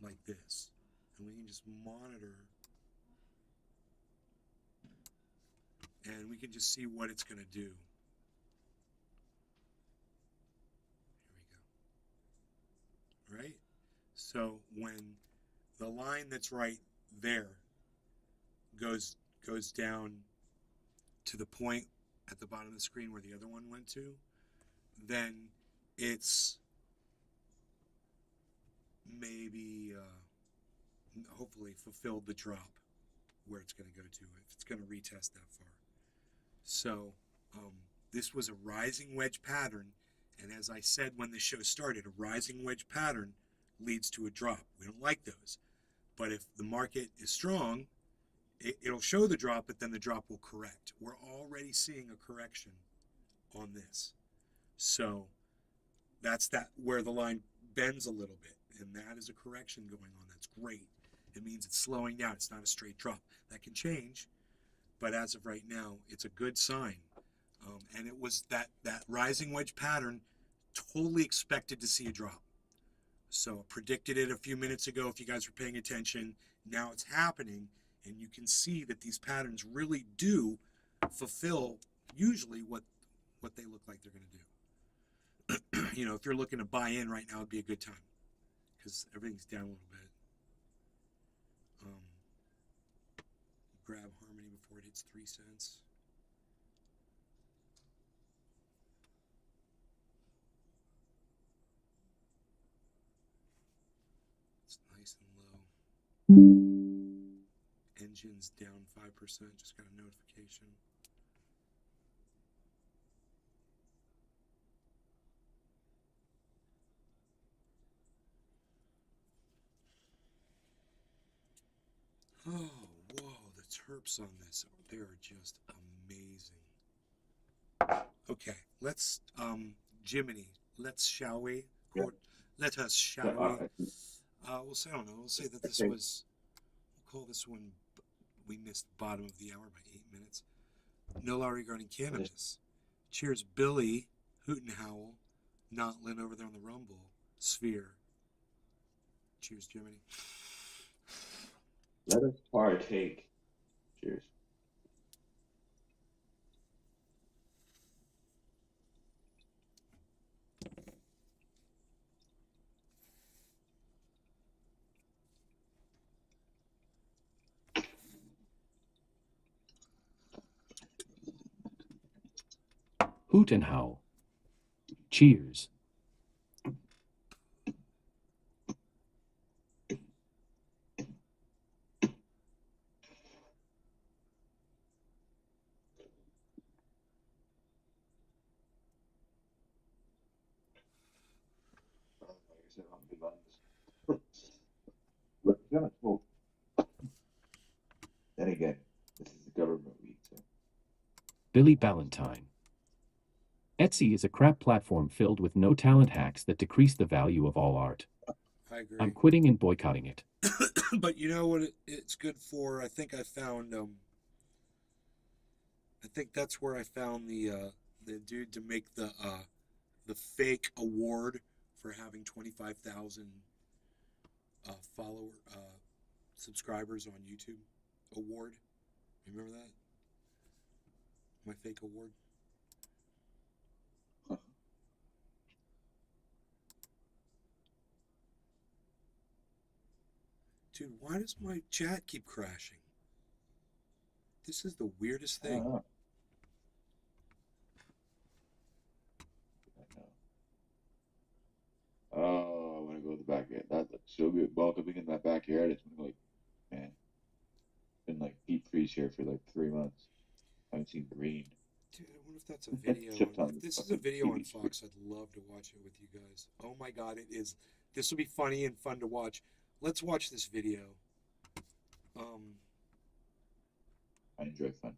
like this, and we can just monitor, and we can just see what it's going to do. Here we go. Right? So when the line that's right there goes down to the point at the bottom of the screen where the other one went to, then it's maybe hopefully fulfilled the drop where it's going to go to if it's going to retest that far. So this was a rising wedge pattern, and as I said when the show started, a rising wedge pattern leads to a drop. We don't like those, but if the market is strong, it'll show the drop, but then the drop will correct. We're already seeing a correction on this, so that's where the line bends a little bit, and that is a correction going on. That's great. It means it's slowing down. It's not a straight drop. That can change, but as of right now, it's a good sign. And it was that rising wedge pattern, totally expected to see a drop. So predicted it a few minutes ago if you guys were paying attention. Now it's happening, and you can see that these patterns really do fulfill usually what they look like they're going to do. You know, if you're looking to buy in right now, it'd be a good time because everything's down a little bit. Grab Harmony before it hits 3 cents. It's nice and low. Engine's down 5%. Just got a notification. Oh, whoa, the terps on this, they are just amazing. Okay, let's Jiminy. Shall we? Yeah. Or let us, So, shall we? I think We'll say, I don't know. We'll say that this okay. was. We'll call this one. We missed the bottom of the hour by 8 minutes. No law regarding cannabis. Cheers, Billy, Hoot and Howl, Notlin over there on the Rumble, Sphere. Cheers, Jiminy. Let us partake. Cheers. Hoot and howl. Cheers. Like I said, I'm big on this. Look, you gotta smoke. Then again, this is the government week, so Billy Ballantyne. Etsy is a crap platform filled with no talent hacks that decrease the value of all art. I agree. I'm quitting and boycotting it. But you know what it's good for? I think I found. I think that's where I found the dude to make the fake award for having 25,000 follower subscribers on YouTube award. Remember that? My fake award. Dude, why does my chat keep crashing? This is the weirdest I don't thing. know. Oh, I want to go to the backyard. That looks so good. Welcoming in that backyard. It's been like, man, been like deep freeze here for like 3 months. I haven't seen green. Dude, I wonder if that's a video. Except on If the this is a fucking video on TV screen. Fox, I'd love to watch it with you guys. Oh my god, it is. This will be funny and fun to watch. Let's watch this video. I enjoy fun.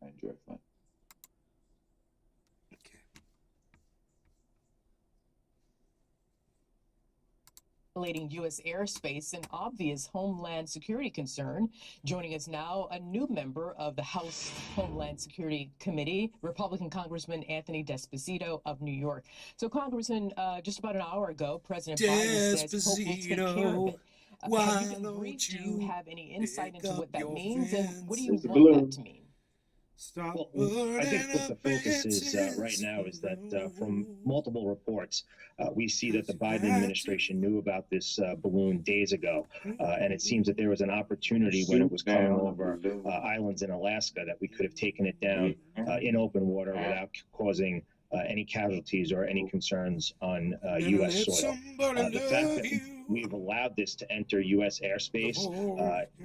I enjoy fun. Okay. Violating U.S. airspace, an obvious homeland security concern. Joining us now, a new member of the House Homeland Security Committee, Republican Congressman Anthony Despacito of New York. So, Congressman, just about an hour ago, President Biden says, "Quote, we'll take care of it." Have you been briefed? Do you have any insight into what that means, and what do you There's the want that balloon. to mean? Stop. Well, I think what the focus is right now is that from multiple reports, we see that the Biden administration knew about this balloon days ago. And it seems that there was an opportunity when it was coming over islands in Alaska that we could have taken it down in open water without causing any casualties or any concerns on U.S. soil. The fact that we've allowed this to enter U.S. airspace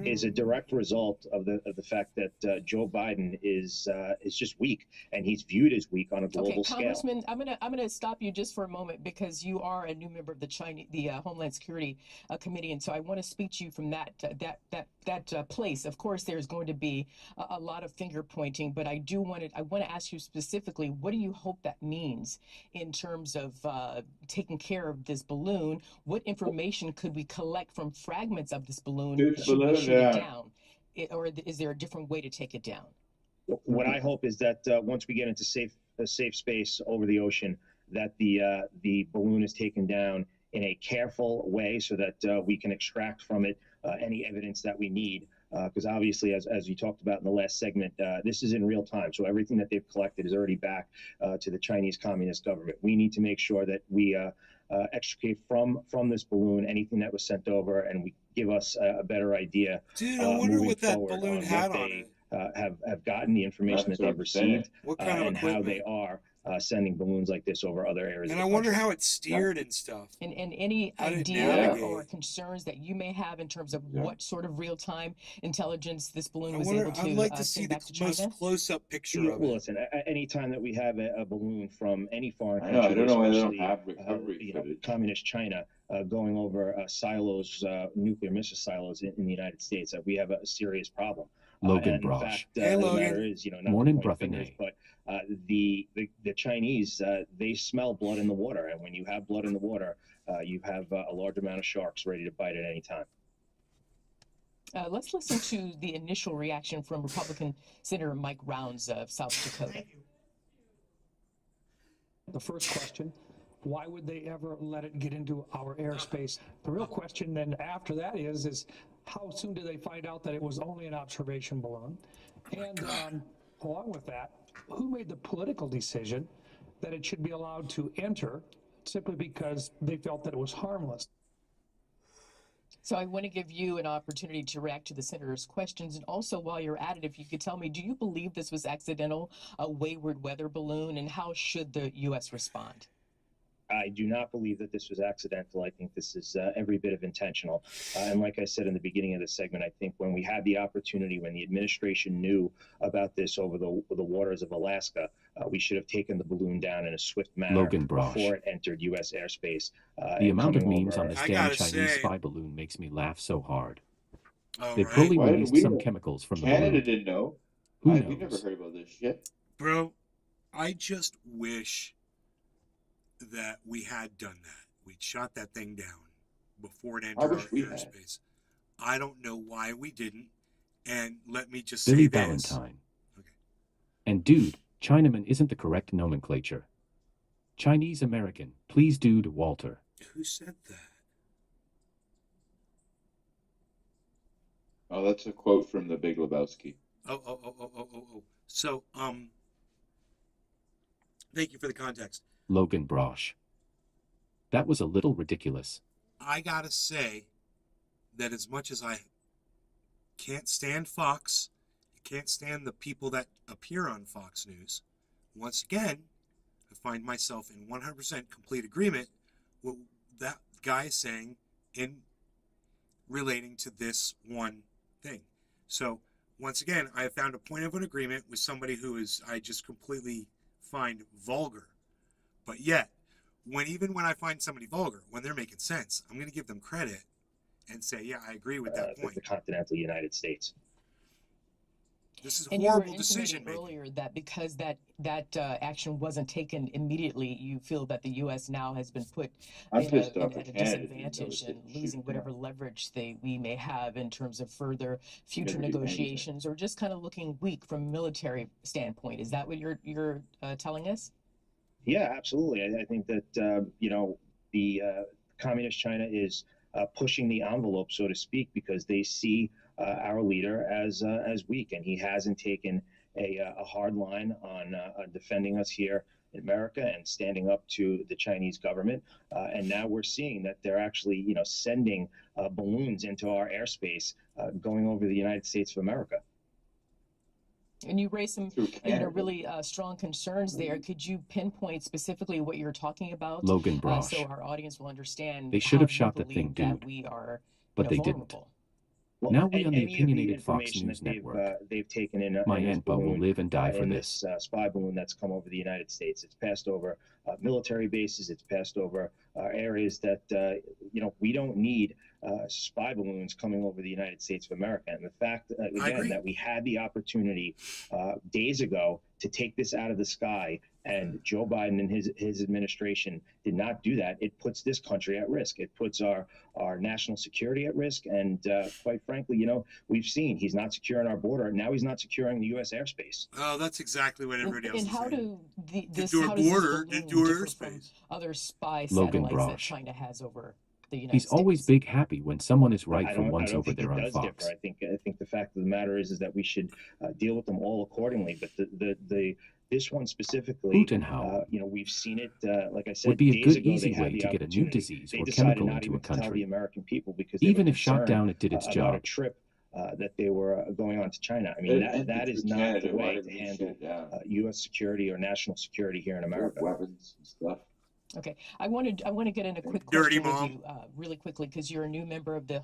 is a direct result of the fact that Joe Biden is just weak, and he's viewed as weak on a global scale. Congressman, I'm gonna stop you just for a moment because you are a new member of the Homeland Security Committee, and so I want to speak to you from that place. Of course, there's going to be a lot of finger pointing, but I want to ask you specifically, what do you hope that means in terms of taking care of this balloon? What information could we collect from fragments of this balloon? Shoot the Should we balloon shoot it down. down? Or is there a different way to take it down? What I hope is that once we get into safe space over the ocean, that the balloon is taken down in a careful way so that we can extract from it any evidence that we need. Because obviously, as you talked about in the last segment, this is in real time. So everything that they've collected is already back to the Chinese Communist government. We need to make sure that we extricate from this balloon anything that was sent over, and we give us a better idea. Dude, I wonder moving what that forward balloon on had what on they, it. have gotten, the information That's that what they've I'm saying. received, What kind of and how they equipment? are sending balloons like this over other areas. And of I the wonder country. how it's steered and stuff. And any How did it idea navigate? or concerns that you may have in terms of Yeah. what sort of real-time intelligence this balloon I was wonder. able to I'd like to see send the back to China? most close-up picture Yeah, of well, it. listen, anytime that we have a balloon from any foreign I know. I country, don't know why they don't especially have recovery footage. communist China, going over silos, nuclear missile silos in the United States, we have a serious problem. Logan and in Brosh. fact, Hey, the Logan. matter is, not Morning, to point fingers, Bruthenay. but the Chinese, they smell blood in the water, and when you have blood in the water, you have a large amount of sharks ready to bite at any time. Let's listen to the initial reaction from Republican Senator Mike Rounds of South Dakota. The first question, why would they ever let it get into our airspace? The real question then after that is how soon do they find out that it was only an observation balloon? And along with that, who made the political decision that it should be allowed to enter simply because they felt that it was harmless? So I want to give you an opportunity to react to the senator's questions. And also, while you're at it, if you could tell me, do you believe this was accidental, a wayward weather balloon, and how should the U.S. respond? I do not believe that this was accidental. I think this is every bit of intentional. And like I said in the beginning of the segment, I think when we had the opportunity, when the administration knew about this over the waters of Alaska, we should have taken the balloon down in a swift manner Logan Brosh. before it entered U.S. airspace. The amount of coming memes over- on this I damn gotta Chinese say- spy balloon makes me laugh so hard. All They right. probably Why did released we some know? chemicals from the Canada balloon. didn't know. Who We never knows? heard about this shit. Bro, I just wish that we had done that. We'd shot that thing down before it entered our wish we had. airspace. I don't know why we didn't. And let me just Billy say this. Valentine. Okay. And dude, Chinaman isn't the correct nomenclature. Chinese American, please dude Walter. Who said that? Oh, that's a quote from The Big Lebowski. Oh. So, thank you for the context. Logan Brosh. That was a little ridiculous. I gotta say that as much as I can't stand Fox, I can't stand the people that appear on Fox News, once again, I find myself in 100% complete agreement with that guy is saying in relating to this one thing. So, once again, I have found a point of an agreement with somebody who is, I just completely find vulgar. But yet, even when I find somebody vulgar, when they're making sense, I'm going to give them credit and say, yeah, I agree with that point. the continental United States. This is And you were horrible intimating decision making. earlier that because that action wasn't taken immediately, you feel that the U.S. now has been put I'm at pissed a off that Canada didn't disadvantage notice it and and losing shoot whatever down. leverage we may have in terms of further future Never do anything. negotiations, or just kind of looking weak from a military standpoint. Is that what you're telling us? Yeah, absolutely. I think that the communist China is pushing the envelope, so to speak, because they see our leader as weak, and he hasn't taken a hard line on defending us here in America and standing up to the Chinese government. And now we're seeing that they're actually, sending balloons into our airspace, going over the United States of America. And you raised some, Through Canada. really strong concerns there. Could you pinpoint specifically what you're talking about? Logan Brosh. So our audience will understand. They should how have you shot the believe thing, that dude. we are, But they didn't. vulnerable. Well, Now we on the any of opinionated Fox information News that Network. they've taken in My in this Aunt Bo will balloon, live and die for in this. spy balloon that's come over the United States. It's passed over military bases. It's passed over areas that we don't need spy balloons coming over the United States of America. And the fact agree. again that we had the opportunity days ago to take this out of the sky, and Joe Biden and his administration did not do that. It puts this country at risk. It puts our national security at risk. And quite frankly, we've seen he's not securing our border. Now he's not securing the U.S. airspace. Oh, that's exactly what everybody else And is how saying. this Into our how does this border, balloon into our differ from airspace. other spy Logan satellites that Brosh. China has over the United He's States? always big happy when someone is right I for don't once over think there it on does Fox. differ. I think the fact of the matter is that we should deal with them all accordingly. But this one specifically, Utenhau we've seen it. Like I said, would be a days good, ago, easy they had way the to get a new opportunity. disease They or decided chemical not into even a to tell the country. American people because they Even were if shot concerned down, it did its about job. a trip that they were going on to China. I mean, that is not Canada, the why way did to we handle shoot it down? U.S. security or national security here in We have America. weapons and stuff. Okay, I want to get in a quick Dirty question mom. with you really quickly, because you're a new member of the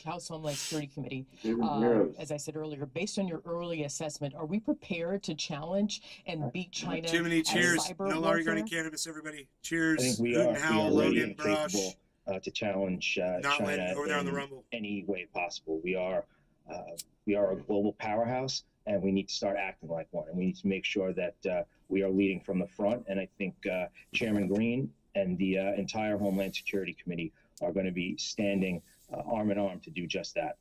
House Homeland Security Committee. They're the heroes. As I said earlier, based on your early assessment, are we prepared to challenge and beat China Jiminy, at cheers. cyber No longer warfare? regarding cannabis, everybody. I Cheers. think we Hoot are and howl, ready Logan and Brosh. capable to challenge Not China letting over there on the in Rumble. any way possible. We are We are a global powerhouse, and we need to start acting like one. And we need to make sure that we are leading from the front. And I think Chairman Green and the entire Homeland Security Committee are going to be standing arm in arm to do just that.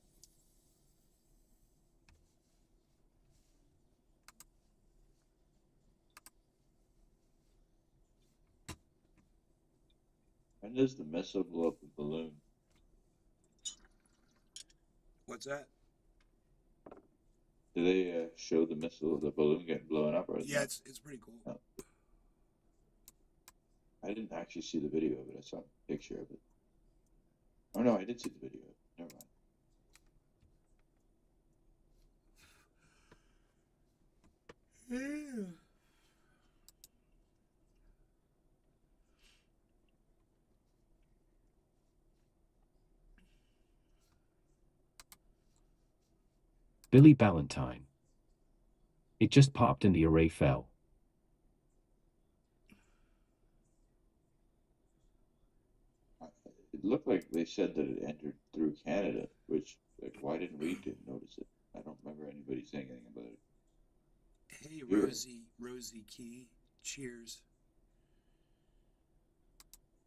When does the missile blow up the balloon? What's that? Do they show the missile, the balloon getting blown up? Or Yeah, it's pretty cool. No. I didn't actually see the video of it. I saw a picture of it. Oh no, I did see the video. Never mind. Yeah. Billy Ballantyne. It just popped and the array fell. It looked like they said that it entered through Canada, which, like, why didn't we notice it? I don't remember anybody saying anything about it. Hey, Here. Rosie Key. Cheers.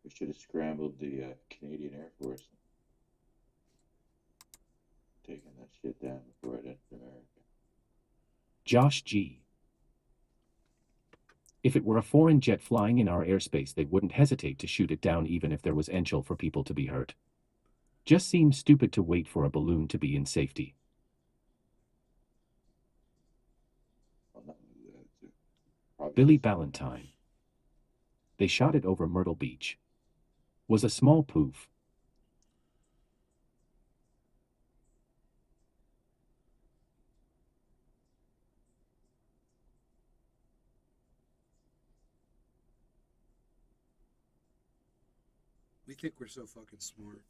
We should have scrambled the Canadian Air Force, taken that shit down before it entered America. Josh G. If it were a foreign jet flying in our airspace, they wouldn't hesitate to shoot it down even if there was potential for people to be hurt. Just seems stupid to wait for a balloon to be in safety. Well, not only that, too. Probably Billy just- Ballantyne. They shot it over Myrtle Beach. Was a small poof. We think we're so fucking smart.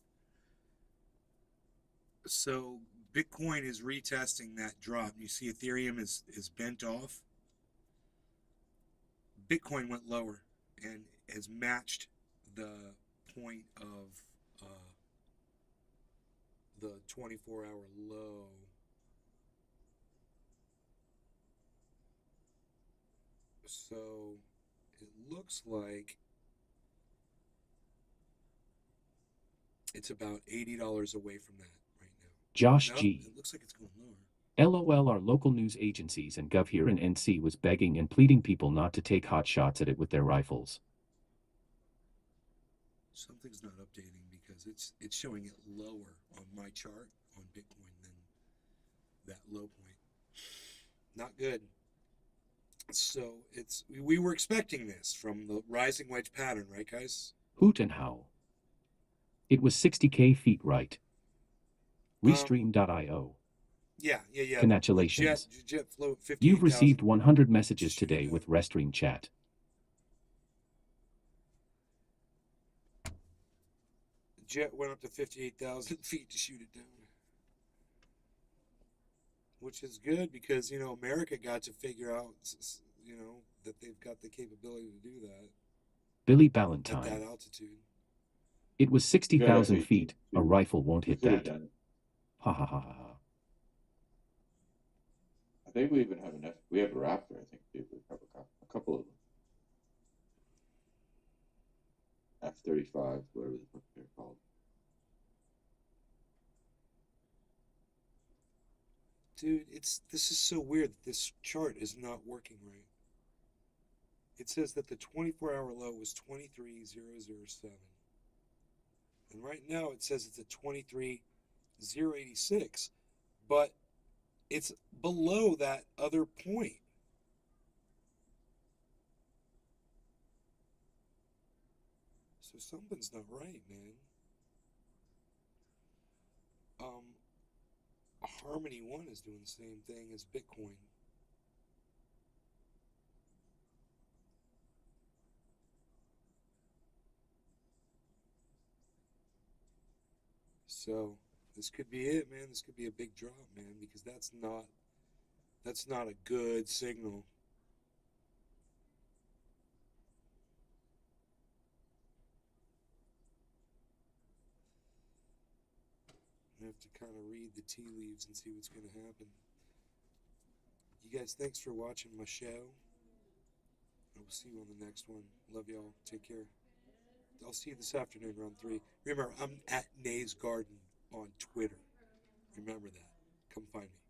So Bitcoin is retesting that drop. You see Ethereum is bent off. Bitcoin went lower and has matched the point of the 24-hour low. So it looks like it's about $80 away from that right now. Josh No, G. it looks like it's going lower. LOL, our local news agencies and Gov here in NC was begging and pleading people not to take hot shots at it with their rifles. Something's not updating because it's showing it lower on my chart on Bitcoin than that low point. Not good. So we were expecting this from the rising wedge pattern, right, guys? Hoot and howl. It was 60k feet right. Restream.io. Yeah. Congratulations. Jet float 58,000. You've received 100 messages today with Restream chat. Jet went up to 58,000 feet to shoot it down. Which is good because, America got to figure out, that they've got the capability to do that Billy at Ballantyne. that altitude. It was 60,000 Yeah, feet. A rifle won't hit We could have that. done it. Ha ha ha ha ha. I think we even have enough. We have a Raptor, I think, too. We have a couple of them. F-35, whatever the fuck they're called. Dude, this is so weird that this chart is not working right. It says that the 24-hour low was 23,007. And right now it says it's at 23,086, but it's below that other point. So something's not right, man. Harmony 1 is doing the same thing as Bitcoin. So this could be it, man. This could be a big drop, man, because that's not a good signal. have to kind of read the tea leaves and see what's going to happen. You guys, thanks for watching my show. I will see you on the next one. Love y'all. Take care. I'll see you this afternoon around 3. Remember, I'm at Nay's Garden on Twitter. Remember that. Come find me.